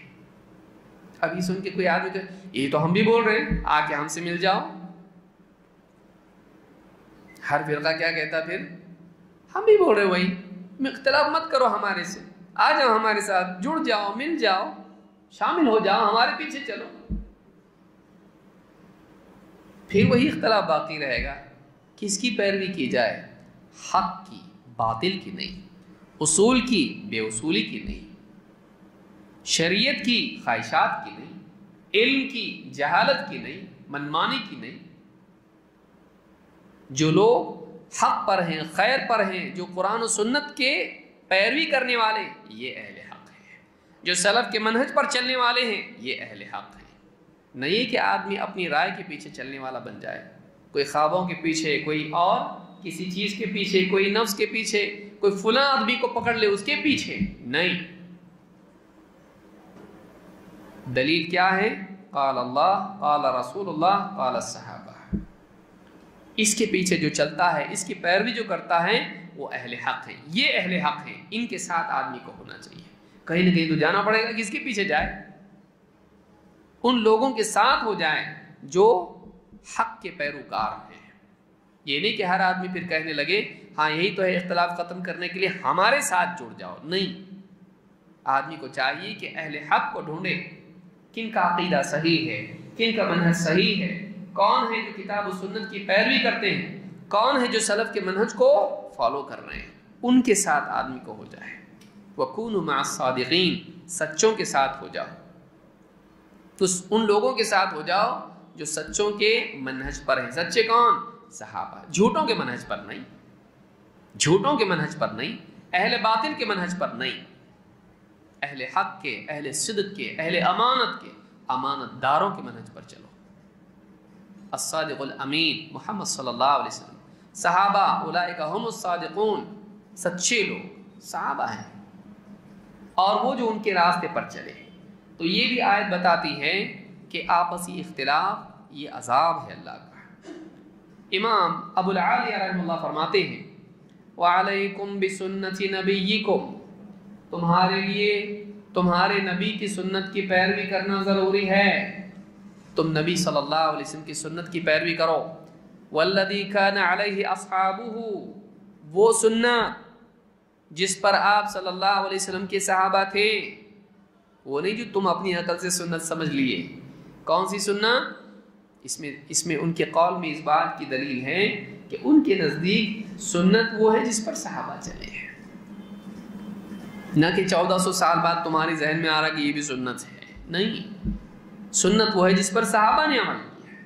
ابھی سن کے کوئی آدمی کہ یہ تو ہم بھی بول رہے ہیں، آ کے ہم سے مل جاؤ۔ ہر فرقہ کیا کہتا پھر؟ ہم بھی بول رہے وہی، اختلاف مت کرو ہمارے سے، آ جاؤ ہمارے ساتھ، جڑ جاؤ، مل جاؤ، شامل ہو جاؤ، ہمارے پیچھے چلو۔ پھر وہی اختلاف باقی رہے گا۔ کس کی پیروی کی جائے؟ حق کی، باطل کی نہیں، اصول کی، بے اصولی کی نہیں، شریعت کی، خواہشات کی نہیں، علم کی، جہالت کی نہیں، منمانی کی نہیں۔ جو لوگ حق پر ہیں، خیر پر ہیں، جو قرآن و سنت کے پیروی کرنے والے، یہ اہل حق ہیں۔ جو سلف کے منہج پر چلنے والے ہیں، یہ اہل حق ہیں۔ نہیں کہ آدمی اپنی رائے کے پیچھے چلنے والا بن جائے، کوئی خوابوں کے پیچھے، کوئی اور کسی چیز کے پیچھے، کوئی نفس کے پیچھے، کوئی فلاں آدمی کو پکڑ لے اس کے پیچھے، نہیں۔ دلیل کیا ہے؟ قال اللہ، قال رسول اللہ، قال الصحابہ۔ اس کے پیچھے جو چلتا ہے، اس کی پیروی جو کرتا ہے، وہ اہل حق ہیں۔ یہ اہل حق ہیں، ان کے ساتھ آدمی کو ہونا چاہیے۔ کہیں نہ کہیں تو جانا پڑے گا، کس کے پیچھے جائے؟ ان لوگوں کے ساتھ ہو جائے جو حق کے پیروکار ہیں۔ یہ نہیں کہ ہر آدمی پھر کہنے لگے ہاں یہی تو ہے اختلاف ختم کرنے کے لیے، ہمارے ساتھ جڑ جاؤ۔ نہیں، آدمی کو چاہیے کہ اہل حق کو ڈھونڈے، کن کا عقیدہ صحیح ہے، کن کا منہج صحیح ہے، کون ہے جو کتاب و سنت کی پیروی کرتے ہیں، کون ہے جو سلف کے منہج کو فالو کر رہے ہیں، ان کے ساتھ آدمی کو ہو جائے۔ وَكُونُوا مَعَ الصَّادِقِينَ، سچوں کے ساتھ ہو جاؤ۔ تو ان لوگوں کے ساتھ ہو جاؤ جو سچوں کے منہج پر ہیں۔ سچے کون؟ صحابہ۔ جھوٹوں کے منہج پر نہیں، جھوٹوں کے منہج پر نہیں، اہل باطل کے منہج پر نہیں، اہل حق کے، اہل صدق کے، اہل امانت کے، امانت داروں کے منہج پر چلو۔ الصادق الامین محمد صلی اللہ علیہ وسلم، صحابہ اولئک هم الصادقون، سچے لوگ صحابہ ہیں، اور وہ جو ان کے راستے پر چلے۔ تو یہ بھی آیت بتاتی ہے کہ آپسی اختلاف یہ عذاب ہے اللہ کا۔ امام ابو العالیہ رحمہ اللہ فرماتے ہیں وَعَلَيْكُمْ بِسُنَّةِ نَبِيِّكُمْ، تمہارے لیے تمہارے نبی کی سنت کی پیروی کرنا ضروری ہے۔ تم نبی صلی اللہ علیہ وسلم کی سنت کی پیروی کرو۔ وَالَّذِي كَانَ عَلَيْهِ أَصْحَابُهُ، وہ سنت جس پر آپ صلی اللہ علیہ وسلم کے صحابہ تھے، وہ نہیں جو تم اپنی عقل سے سنت سمجھ لیے۔ کون سی سنت؟ اس میں ان کے قول میں اس بات کی دلیل ہے کہ ان کے نزدیک سنت وہ ہے جس پر صحابہ چلے ہیں، نہ کہ 1400 سال بعد تمہارے ذہن میں آ رہا کہ یہ بھی سنت ہے۔ نہیں، سنت وہ ہے جس پر صحابہ نے عمل کیا ہے۔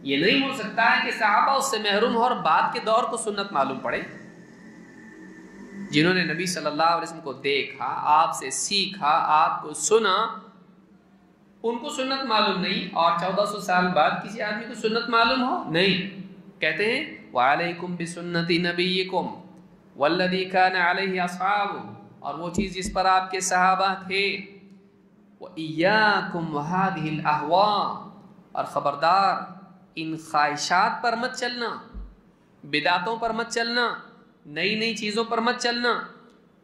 یہ نہیں ہو سکتا ہے کہ صحابہ اس سے محروم ہو اور بعد کے دور کو سنت معلوم پڑے۔ جنہوں نے نبی صلی اللہ علیہ وسلم کو دیکھا، آپ سے سیکھا، آپ کو سنا، ان کو سنت معلوم نہیں، اور 1400 سال بعد کسی آدمی کو سنت معلوم ہو؟ نہیں۔ کہتے ہیں وَعَلَيْكُمْ بِسُنَّةِ نَبِيِّكُمْ وَالَّذِي كَانَ عَلَيْهِ أَصْحَابُهُ، اور وہ چیز جس پر آپ کے صحابہ تھے۔ وَإِيَّاكُمْ وَهَذِهِ الْأَهْوَاءِ، اور خبردار ان خواہشات پر مت چلنا، بدعتوں پر مت چلنا، نئی نئی چیزوں پر مت چلنا۔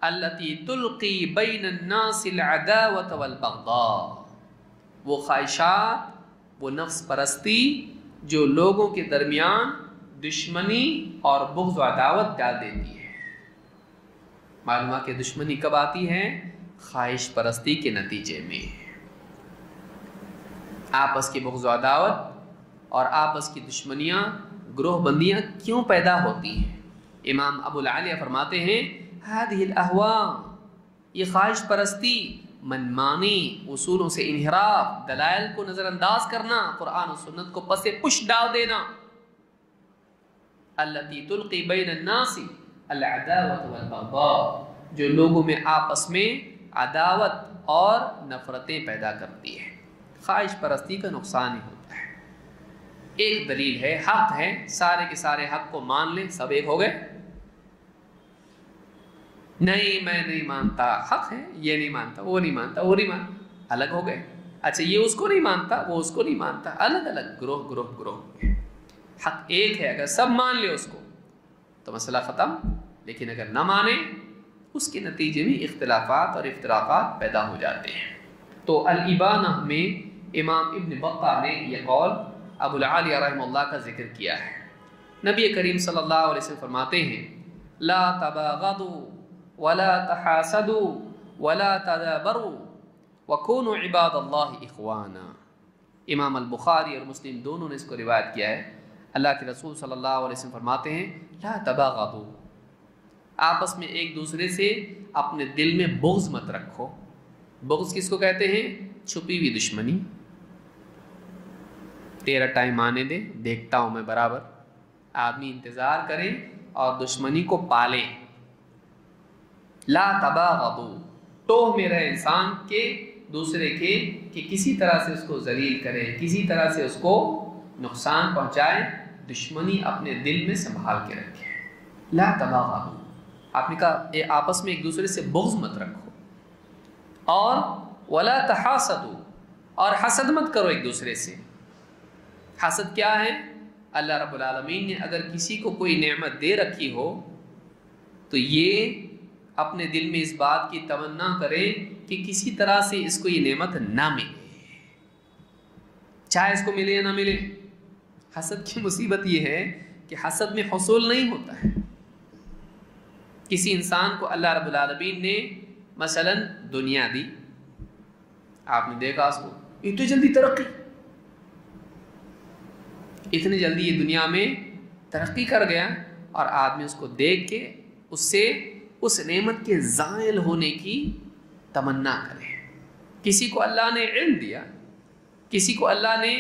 التي تلقي بين الناس العداوة والبغضاء، وہ خواہشات، وہ نفس پرستی جو لوگوں کے درمیان دشمنی اور بغض و عداوت ڈال دیتی ہے۔ معلوم ہے کہ دشمنی کب آتی ہے؟ خواہش پرستی کے نتیجے میں۔ آپس کی بغض و عداوت اور آپس کی دشمنیاں، گروہ بندیاں کیوں پیدا ہوتی ہیں؟ امام ابو العالیہ فرماتے ہیں هذه الاهواء، یہ خواہش پرستی، منمانی، اصولوں سے انحراف، دلائل کو نظر انداز کرنا، قرآن و سنت کو پس پش ڈال دینا، التی تلقی بین الناس العداوۃ والبغضاء، جو لوگوں میں آپس میں عداوت اور نفرتیں پیدا کرتی ہے۔ خواہش پرستی کا نقصان ہی ہوتا ہے۔ ایک دلیل ہے، حق ہے، سارے کے سارے حق کو مان لیں، سب ایک ہو گئے؟ نہیں میں نہیں مانتا، حق ہے، یہ نہیں مانتا، وہ نہیں مانتا، وہ نہیں مانتا، الگ ہو گئے۔ اچھا یہ اس کو نہیں مانتا، وہ اس کو نہیں مانتا، الگ الگ گروہ گروہ گروہ ہو گئے۔ حق ایک ہے، اگر سب مان لے اس کو تو مسئلہ ختم، لیکن اگر نہ مانے اس کے نتیجے میں اختلافات اور افتراقات پیدا ہو جاتے ہیں۔ تو الابانہ میں امام ابن بطہ نے یہ قول ابو العالیہ رحمہ اللہ کا ذکر کیا ہے۔ نبی کریم صلی اللہ علیہ وسلم فرماتے ہیں لا تباغضوا ولا تحاسدوا ولا تدابروا وكونوا عباد اللہ اخوانا۔ امام البخاری اور مسلم دونوں نے اس کو روایت کیا ہے۔ اللہ کے رسول صلی اللہ علیہ وسلم فرماتے ہیں لا تباغضوا، آپس میں ایک دوسرے سے اپنے دل میں بغض مت رکھو۔ بغض کس کو کہتے ہیں؟ چھپی ہوئی دشمنی، تیرا ٹائم آنے دے، دیکھتا ہوں میں برابر، آدمی انتظار کرے اور دشمنی کو پالے۔ لا تباغضوا، ٹوہ میں رہے انسان کے دوسرے کے کہ کسی طرح سے اس کو ذلیل کرے، کسی طرح سے اس کو نقصان پہنچائے، دشمنی اپنے دل میں سنبھال کے رکھے۔ لا تباغضوا، آپ نے کہا آپس میں ایک دوسرے سے بغض مت رکھو، اور ولا تحاسدوا، اور حسد مت کرو ایک دوسرے سے۔ حسد کیا ہے؟ اللہ رب العالمین نے اگر کسی کو کوئی نعمت دے رکھی ہو تو یہ اپنے دل میں اس بات کی تمنا کرے کہ کسی طرح سے اس کو یہ نعمت نہ ملے، چاہے اس کو ملے یا نہ ملے۔ حسد کی مصیبت یہ ہے کہ حسد میں حصول نہیں ہوتا ہے۔ کسی انسان کو اللہ رب العالمین نے مثلا دنیا دی، آپ نے دیکھا اس کو اتنی جلدی ترقی، اتنی جلدی یہ دنیا میں ترقی کر گیا، اور آدمی اس کو دیکھ کے اس سے اس نعمت کے زائل ہونے کی تمنا کرے۔ کسی کو اللہ نے علم دیا، کسی کو اللہ نے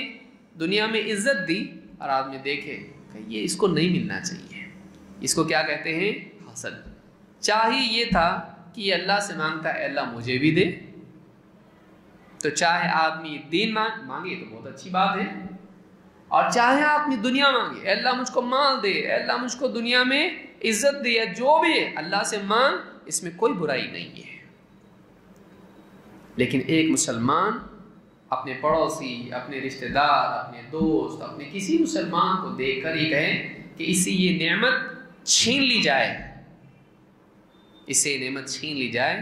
دنیا میں عزت دی، اور آدمی دیکھے کہ یہ اس کو نہیں ملنا چاہیے، اس کو کیا کہتے ہیں؟ حسد۔ چاہے یہ تھا کہ یہ اللہ سے مانگتا ہے اے اللہ مجھے بھی دے، تو چاہے آدمی دین مانگے تو بہت اچھی بات ہے، اور چاہے آدمی دنیا مانگے اے اللہ مجھ کو مال دے، اے اللہ مجھ کو دنیا میں عزت دے، جو بھی ہے اللہ سے مانگ، اس میں کوئی برائی نہیں ہے۔ لیکن ایک مسلمان اپنے پڑوسی، اپنے رشتہ دار، اپنے دوست، اپنے کسی مسلمان کو دیکھ کر یہ کہے کہ اس سے یہ نعمت چھین لی جائے، اس سے نعمت چھین لی جائے،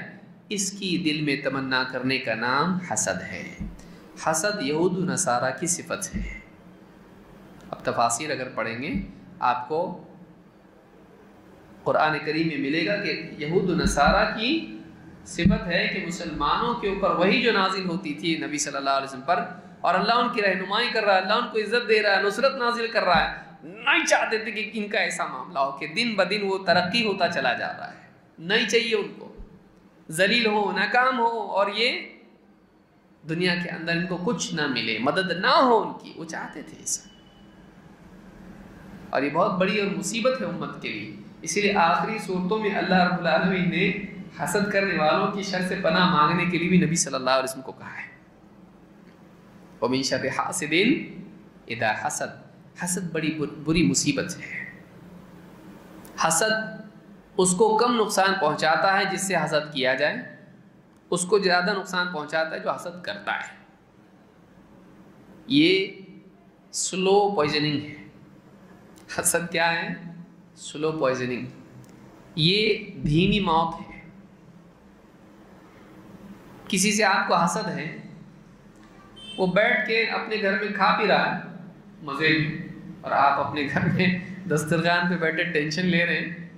اس کی دل میں تمنا کرنے کا نام حسد ہے۔ حسد یہود و نصارہ کی صفت ہے۔ اب تفاسیر اگر پڑھیں گے آپ کو قرآن کریم میں ملے گا کہ یہود و نصارہ کی صفت ہے کہ مسلمانوں کے اوپر وہی جو نازل ہوتی تھی نبی صلی اللہ علیہ وسلم پر، اور اللہ ان کی رہنمائی کر رہا ہے، اللہ ان کو عزت دے رہا ہے، نصرت نازل کر رہا ہے، نہیں چاہتے تھے کہ ان کا ایسا معاملہ ہو کہ دن بدن وہ ترقی ہوتا چلا جا رہا ہے، نہیں چاہیے ان کو ذلیل ہو، ناکام ہو، اور یہ دنیا کے اندر ان کو کچھ نہ ملے، مدد نہ ہو ان کی، وہ چاہتے تھے ایسا، اور یہ بہت بڑی اور مصیبت ہے امت کے لیے۔ اسی لیے آخری صورتوں میں اللہ رب العالمین نے حسد کرنے والوں کی شر سے پناہ مانگنے کے لیے بھی نبی صلی اللہ علیہ وسلم کو کہا ہے۔ وَمِن شَرِّ حَاسِدٍ اِذَا حَسَد، حسد بڑی بری مصیبت ہے۔ حسد اس کو کم نقصان پہنچاتا ہے جس سے حسد کیا جائے، اس کو زیادہ نقصان پہنچاتا ہے جو حسد کرتا ہے۔ یہ سلو پوائزننگ ہے۔ حسد کیا ہے؟ سلو پوائزننگ، یہ دھیمی موت ہے۔ کسی سے آپ کو حسد ہے، وہ بیٹھ کے اپنے گھر میں کھا پی رہا ہے مزے میں، اور آپ اپنے گھر میں دسترخوان پہ بیٹھے ٹینشن لے رہے ہیں،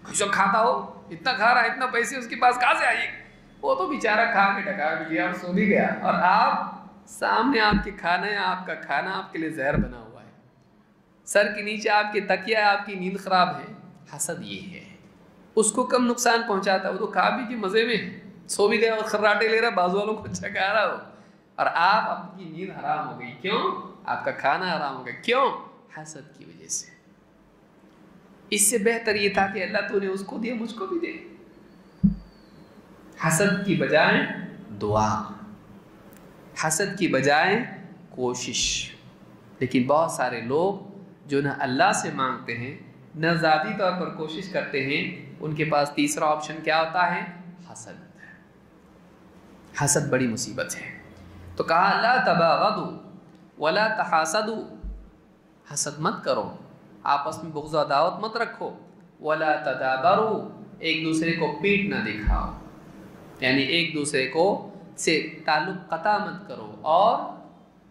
کچھ کھاتا ہو، اتنا کھا رہا ہے، اتنا پیسے اس کے پاس کہاں سے آئیے؟ وہ تو بیچارہ کھا کے ڈکا بھی گیا اور سو بھی گیا، اور آپ سامنے آپ کے کھانا ہے، آپ کا کھانا آپ کے لیے زہر بنا ہوا ہے، سر کے نیچے آپ کے تکیہ ہے، آپ کی نیند خراب ہے۔ حسد یہ ہے، اس کو کم نقصان پہنچاتا ہے، وہ تو کھا بھی کے مزے میں ہے، سو بھی گیا اور خراٹے لے رہا، بازو والوں کو چکا رہا ہو، اور آپ کی نیند حرام ہو گئی. کیوں؟ آپ کا کھانا حرام ہو گیا. کیوں؟ حسد کی وجہ سے. اس سے بہتر یہ تھا کہ اللہ تو نے اس کو دیا، مجھ کو بھی دے. حسد کی بجائے دعا، حسد کی بجائے کوشش. لیکن بہت سارے لوگ جو نہ اللہ سے مانگتے ہیں نہ ذاتی طور پر کوشش کرتے ہیں، ان کے پاس تیسرا آپشن کیا ہوتا ہے؟ حسد. حسد بڑی مصیبت ہے. تو کہا لا تباغضوا ولا تحاسدوا، حسد مت کرو، آپس میں بغض و عداوت مت رکھو. ولا تدابروا، ایک دوسرے کو پیٹ نہ دکھاؤ، یعنی ایک دوسرے کو سے تعلق قطع مت کرو، اور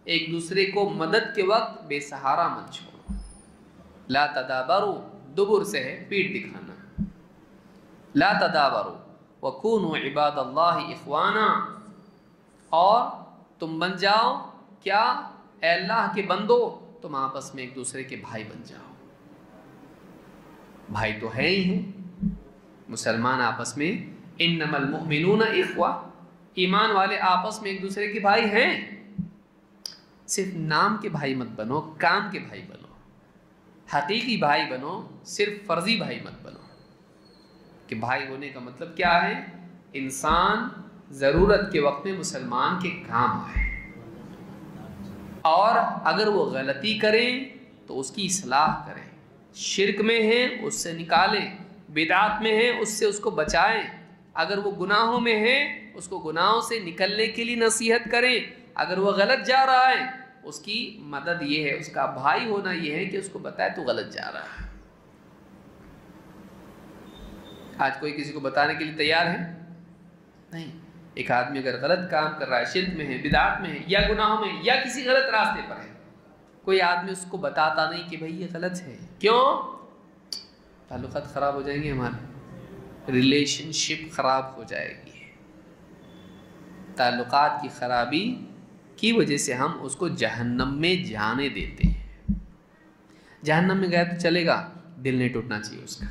ایک دوسرے کو مدد کے وقت بے سہارا مت چھوڑو. لا تدابروا، دبر سے ہے پیٹ دکھانا. لا تدابروا وکونوا عباد اللہ اخوانا، اور تم بن جاؤ کیا؟ اے اللہ کے بندو، تم آپس میں ایک دوسرے کے بھائی بن جاؤ. بھائی تو ہے ہی ہیں مسلمان آپس میں. انما المؤمنون اخوہ، ایمان والے آپس میں ایک دوسرے کے بھائی ہیں. صرف نام کے بھائی مت بنو، کام کے بھائی بنو. حقیقی بھائی بنو، صرف فرضی بھائی مت بنو. کہ بھائی ہونے کا مطلب کیا ہے؟ انسان ضرورت کے وقت میں مسلمان کے کام آئے، اور اگر وہ غلطی کریں تو اس کی اصلاح کریں. شرک میں ہیں اس سے نکالیں، بدعات میں ہیں اس سے اس کو بچائیں. اگر وہ گناہوں میں ہے اس کو گناہوں سے نکلنے کے لیے نصیحت کریں. اگر وہ غلط جا رہا ہے اس کی مدد یہ ہے، اس کا بھائی ہونا یہ ہے کہ اس کو بتائے تو غلط جا رہا ہے. آج کوئی کسی کو بتانے کے لیے تیار ہے؟ نہیں. ایک آدمی اگر غلط کام کر رہا ہے، شرک میں ہے، بدعات میں ہے، یا گناہوں میں، یا کسی غلط راستے پر ہے، کوئی آدمی اس کو بتاتا نہیں کہ بھئی یہ غلط ہے. کیوں؟ تعلقات خراب ہو جائیں گے، ہمارے ریلیشن شپ خراب ہو جائے گی. تعلقات کی خرابی کی وجہ سے ہم اس کو جہنم میں جانے دیتے ہیں. جہنم میں گیا تو چلے گا، دل نہیں ٹوٹنا چاہیے اس کا.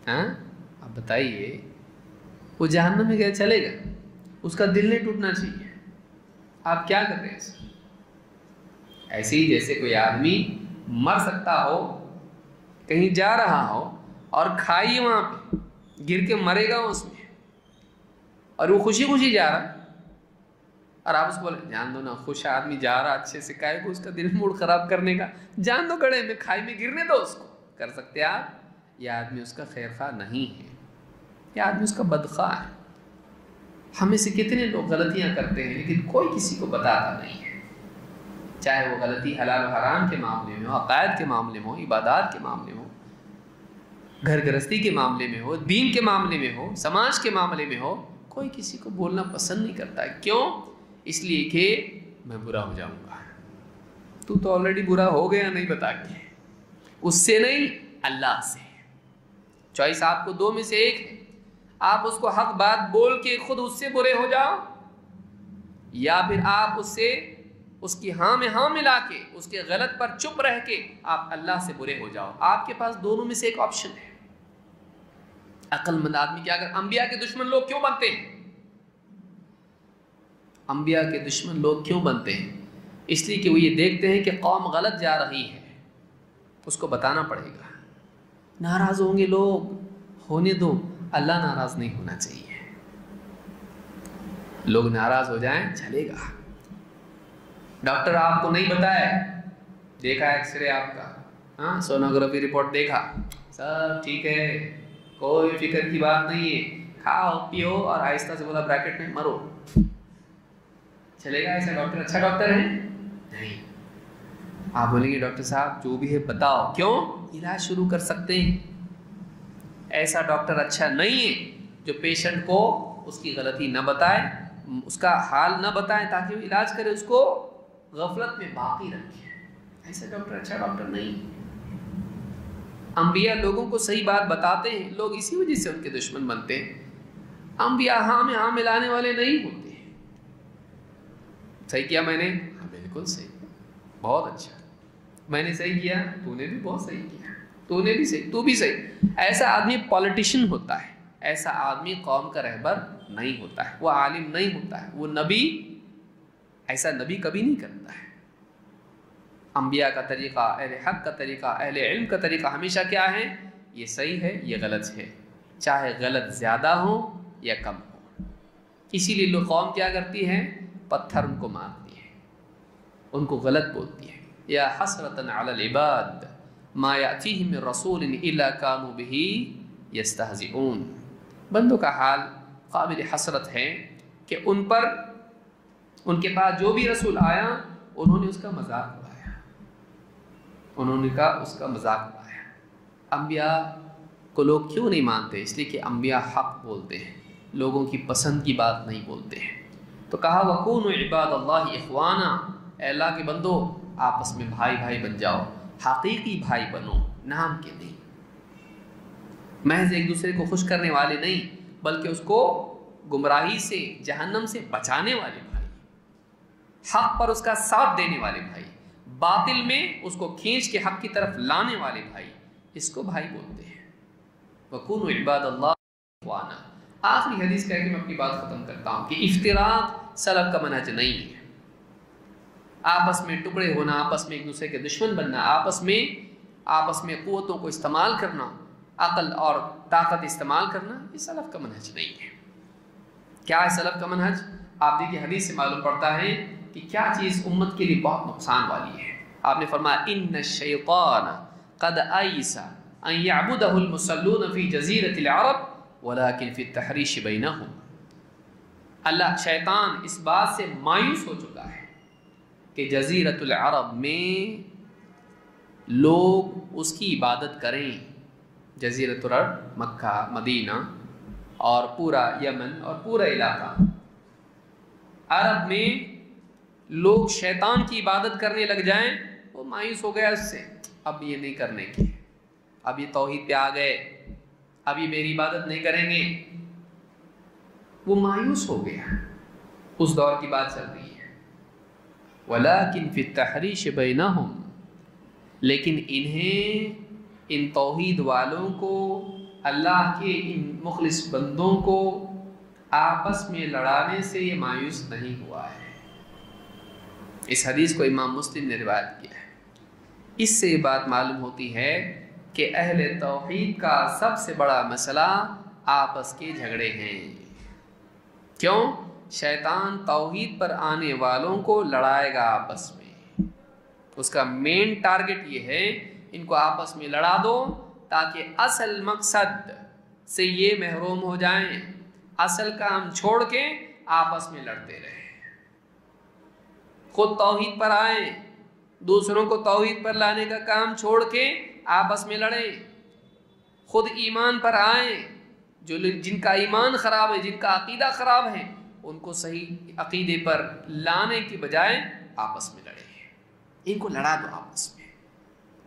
ہاں اب بتائیے، وہ جہنم میں گیا چلے گا، اس کا دل نہیں ٹوٹنا چاہیے. آپ کیا کر رہے ہیں سر؟ ایسے ہی جیسے کوئی آدمی مر سکتا ہو، کہیں جا رہا ہو اور کھائی وہاں پہ گر کے مرے گا اس میں، اور وہ خوشی خوشی جا رہا، اور آپ اس کو بولے جان دو نا، خوش آدمی جا رہا اچھے سے، کہے کو اس کا دل موڈ خراب کرنے کا، جان دو گڑھے میں کھائی میں گرنے دو اس کو. کر سکتے آپ؟ یہ آدمی اس کا خیر خواہ نہیں ہے، یہ آدمی اس کا بدخواہ ہے. ہمیں سے کتنے لوگ غلطیاں کرتے ہیں لیکن کوئی کسی کو بتاتا نہیں ہے. چاہے وہ غلطی حلال و حرام کے معاملے میں ہو، عقائد کے معاملے میں ہو، عبادات کے معاملے میں ہو، گھر گرہستی کے معاملے میں ہو، دین کے معاملے میں ہو، سماج کے معاملے میں ہو، کوئی کسی کو بولنا پسند نہیں کرتا ہے. کیوں؟ اس لیے کہ میں برا ہو جاؤں گا. تو آلریڈی برا ہو گیا، نہیں بتا کے، اس سے نہیں اللہ سے. چوائس آپ کو دو میں سے ایک ہے. آپ اس کو حق بات بول کے خود اس سے برے ہو جاؤ، یا پھر آپ اس سے اس کی ہاں میں ہاں ملا کے اس کے غلط پر چپ رہ کے آپ اللہ سے برے ہو جاؤ. آپ کے پاس دونوں میں سے ایک آپشن ہے. عقل مند آدمی کیا کر، انبیاء کے دشمن لوگ کیوں بنتے ہیں؟ انبیاء کے دشمن لوگ کیوں بنتے ہیں؟ اس لیے کہ وہ یہ دیکھتے ہیں کہ قوم غلط جا رہی ہے، اس کو بتانا پڑے گا. ناراض ہوں گے لوگ، ہونے دو، اللہ ناراض نہیں ہونا چاہیے. لوگ ناراض ہو جائیں چلے گا. ڈاکٹر آپ کو نہیں بتایا، دیکھا ایکس رے آپ کا، ہاں سونوگرافی رپورٹ دیکھا، سب ٹھیک ہے، کوئی فکر کی بات نہیں ہے، کھاؤ پیو اور آہستہ سے بولا بریکٹ میں مرو، چلے گا ایسا ڈاکٹر اچھا ڈاکٹر ہے؟ نہیں. آپ بولیں گے ڈاکٹر صاحب جو بھی ہے بتاؤ. کیوں؟ علاج شروع کر سکتے ہیں. ایسا ڈاکٹر اچھا نہیں ہے جو پیشنٹ کو اس کی غلطی نہ بتائے، اس کا حال نہ بتائے تاکہ وہ علاج کرے، اس کو غفلت میں باقی رکھے. ایسا ڈاکٹر اچھا ڈاکٹر نہیں. انبیاء لوگوں کو صحیح بات بتاتے ہیں، لوگ اسی وجہ سے ان کے دشمن بنتے ہیں. انبیاء ہاں میں ہاں ملانے والے نہیں ہوتے. صحیح کیا میں نے؟ ہاں بالکل صحیح، بہت اچھا، میں نے صحیح کیا، تو نے بھی بہت صحیح کیا، تو نے بھی صحیح، تو بھی صحیح. ایسا آدمی پالیٹیشین ہوتا ہے. ایسا آدمی قوم کا رہبر نہیں ہوتا ہے، وہ عالم نہیں ہوتا ہے، وہ نبی، ایسا نبی کبھی نہیں کرتا ہے۔ انبیاء کا طریقہ، اہل حق کا طریقہ، اہل علم کا طریقہ ہمیشہ کیا ہے؟ یہ صحیح ہے، یہ غلط ہے، چاہے غلط زیادہ ہو یا کم ہو۔ اسی لیے لوگ قوم کیا کرتی ہے؟ پتھر ان کو مارتی ہے، ان کو غلط بولتی ہے۔ یا حسرتن علی العباد ما یأتیہم من رسول الا کانوا بہ یستہزئون۔ بندوں کا حال قابل حسرت ہے کہ ان پر، ان کے پاس جو بھی رسول آیا انہوں نے اس کا مذاق اڑایا، انہوں نے اس کا مذاق اڑایا۔ انبیاء کو لوگ کیوں نہیں مانتے؟ اس لیے کہ انبیاء حق بولتے ہیں، لوگوں کی پسند کی بات نہیں بولتے ہیں۔ تو کہا وَكُونُوا عِبَادَ اللَّهِ إِخْوَانًا، اے اللہ کے بندو آپس میں بھائی بھائی بن جاؤ، حقیقی بھائی بنو، نام کے نہیں، محض ایک دوسرے کو خوش کرنے والے نہیں، بلکہ اس کو گمراہی سے، جہنم سے بچانے والے بھائی، حق پر اس کا ساتھ دینے والے بھائی، باطل میں اس کو کھینچ کے حق کی طرف لانے والے بھائی، اس کو بھائی بولتے ہیں۔ وَكُونُوا عِبَادَ اللَّهِ إِخْوَانًا۔ آخری حدیث کہہ کے میں اپنی بات ختم کرتا ہوں کہ افتراق سلف کا منہج نہیں ہے۔ آپس میں ٹکڑے ہونا، آپس میں ایک دوسرے کے دشمن بننا، آپس میں قوتوں کو استعمال کرنا، عقل اور طاقت استعمال کرنا، یہ سلف کا منہج نہیں ہے۔ کیا ہے سلف کا منہج؟ آپ دیکھیے حدیث سے معلوم پڑتا ہے کہ کیا چیز امت کے لیے بہت نقصان والی ہے۔ آپ نے فرمایا ان الشیطان قد ایس ان یعبدہ المصلون فی جزیرۃ العرب ولکن فی التحریش بینہم۔ اللہ شیطان اس بات سے مایوس ہو چکا ہے کہ جزیرۃ العرب میں لوگ اس کی عبادت کریں، جزیرۃ العرب مکہ، مدینہ اور پورا یمن اور پورا علاقہ عرب میں لوگ شیطان کی عبادت کرنے لگ جائیں، وہ مایوس ہو گیا اس سے، اب یہ نہیں کرنے کی، اب یہ توحید پہ آ گئے، اب یہ میری عبادت نہیں کریں گے، وہ مایوس ہو گیا۔ اس دور کی بات چل رہی ہے۔ وَلَكِنْ فِي التَّحْرِيشِ بَيْنَهُمْ، لیکن انہیں، ان توحید والوں کو، اللہ کے ان مخلص بندوں کو آپس میں لڑانے سے یہ مایوس نہیں ہوا ہے۔ اس حدیث کو امام مسلم نے روایت کیا ہے۔ اس سے یہ بات معلوم ہوتی ہے کہ اہل توحید کا سب سے بڑا مسئلہ آپس کے جھگڑے ہیں۔ کیوں؟ شیطان توحید پر آنے والوں کو لڑائے گا آپس میں، اس کا مین ٹارگٹ یہ ہے ان کو آپس میں لڑا دو تاکہ اصل مقصد سے یہ محروم ہو جائیں، اصل کام چھوڑ کے آپس میں لڑتے رہیں، خود توحید پر آئیں، دوسروں کو توحید پر لانے کا کام چھوڑ کے آپس میں لڑیں، خود ایمان پر آئیں، جن کا ایمان خراب ہے، جن کا عقیدہ خراب ہے، ان کو صحیح عقیدے پر لانے کی بجائے آپس میں لڑیں، ان کو لڑا دو آپس میں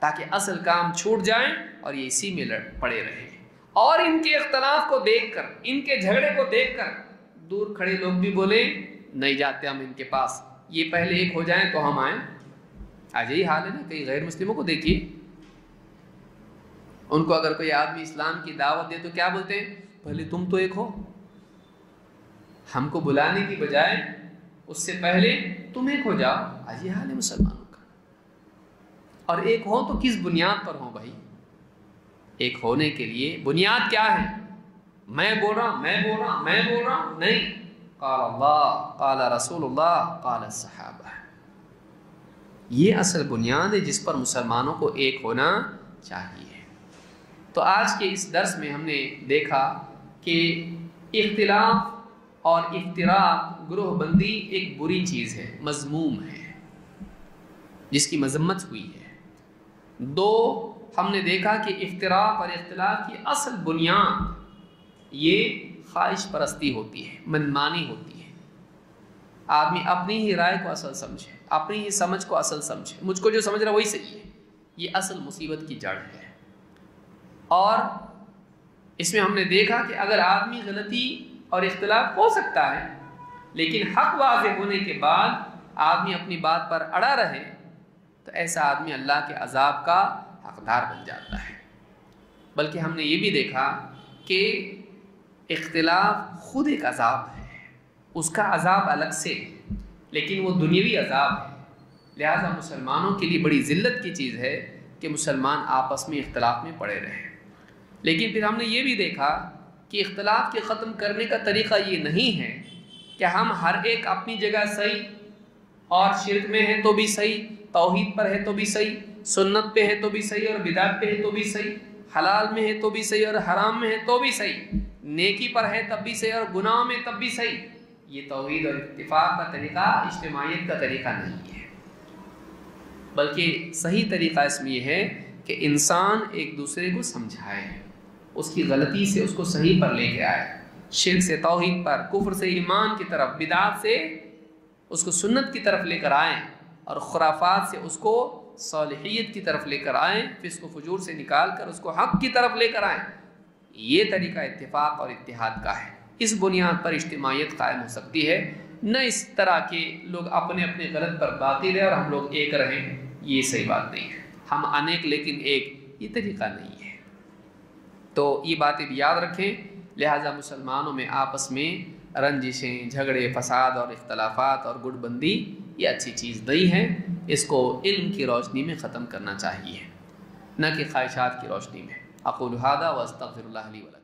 تاکہ اصل کام چھوٹ جائیں اور یہ اسی میں پڑے رہیں۔ اور ان کے اختلاف کو دیکھ کر، ان کے جھگڑے کو دیکھ کر دور کھڑے لوگ بھی بولیں نہیں جاتے ہم ان کے پاس، یہ پہلے ایک ہو جائیں تو ہم آئیں۔ آج یہی حال ہے نا، کئی غیر مسلموں کو دیکھیے، ان کو اگر کوئی آدمی اسلام کی دعوت دے تو کیا بولتے ہیں؟ پہلے تم تو ایک ہو، ہم کو بلانے کی بجائے اس سے پہلے تم ایک ہو جاؤ۔ آج یہ حال ہے مسلمانوں کا۔ اور ایک ہو تو کس بنیاد پر ہو بھائی؟ ایک ہونے کے لیے بنیاد کیا ہے؟ میں بول رہا ہوں نہیں، قال اللہ، قال رسول اللہ، قال الصحابہ، یہ اصل بنیاد ہے جس پر مسلمانوں کو ایک ہونا چاہیے۔ تو آج کے اس درس میں ہم نے دیکھا کہ اختلاف اور افتراق، گروہ بندی ایک بری چیز ہے، مذموم ہے، جس کی مذمت ہوئی ہے۔ دو، ہم نے دیکھا کہ افتراق اور اختلاف کی اصل بنیاد یہ خواہش پرستی ہوتی ہے، منمانی ہوتی ہے۔ آدمی اپنی ہی رائے کو اصل سمجھے، اپنی ہی سمجھ کو اصل سمجھے، مجھ کو جو سمجھ رہا وہی صحیح ہے، یہ اصل مصیبت کی جڑ ہے۔ اور اس میں ہم نے دیکھا کہ اگر آدمی غلطی اور اختلاف ہو سکتا ہے لیکن حق واضح ہونے کے بعد آدمی اپنی بات پر اڑا رہے تو ایسا آدمی اللہ کے عذاب کا حقدار بن جاتا ہے۔ بلکہ ہم نے یہ بھی دیکھا کہ اختلاف خود ایک عذاب ہے، اس کا عذاب الگ سے، لیکن وہ دنیاوی عذاب ہے۔ لہٰذا مسلمانوں کے لیے بڑی ذلت کی چیز ہے کہ مسلمان آپس میں اختلاف میں پڑے رہیں۔ لیکن پھر ہم نے یہ بھی دیکھا کہ اختلاف کے ختم کرنے کا طریقہ یہ نہیں ہے کہ ہم ہر ایک اپنی جگہ صحیح، اور شرک میں ہے تو بھی صحیح، توحید پر ہے تو بھی صحیح، سنت پہ ہے تو بھی صحیح اور بدعت پہ ہے تو بھی صحیح، حلال میں ہے تو بھی صحیح اور حرام میں ہے تو بھی صحیح، نیکی پر ہے تب بھی صحیح اور گناہ میں تب بھی صحیح۔ یہ توحید اور اتفاق کا طریقہ، اجتماعیت کا طریقہ نہیں ہے، بلکہ صحیح طریقہ اس میں یہ ہے کہ انسان ایک دوسرے کو سمجھائے، اس کی غلطی سے اس کو صحیح پر لے کے آئے، شرک سے توحید پر، کفر سے ایمان کی طرف، بدعات سے اس کو سنت کی طرف لے کر آئیں، اور خرافات سے اس کو صالحیت کی طرف لے کر آئیں، فسق و فجور سے نکال کر اس کو حق کی طرف لے کر آئیں۔ یہ طریقہ اتفاق اور اتحاد کا ہے۔ اس بنیاد پر اجتماعیت قائم ہو سکتی ہے، نہ اس طرح کہ لوگ اپنے اپنے غلط پر باقی رہیں اور ہم لوگ ایک رہیں۔ یہ صحیح بات نہیں ہے، ہم انیک لیکن ایک، یہ طریقہ نہیں ہے۔ تو یہ باتیں بھی یاد رکھیں۔ لہٰذا مسلمانوں میں آپس میں رنجشیں، جھگڑے، فساد اور اختلافات اور گٹ بندی یہ اچھی چیز نہیں ہے، اس کو علم کی روشنی میں ختم کرنا چاہیے، نہ کہ خواہشات کی روشنی میں۔ اقول ھذا واستغفر اللہ لی ولکم۔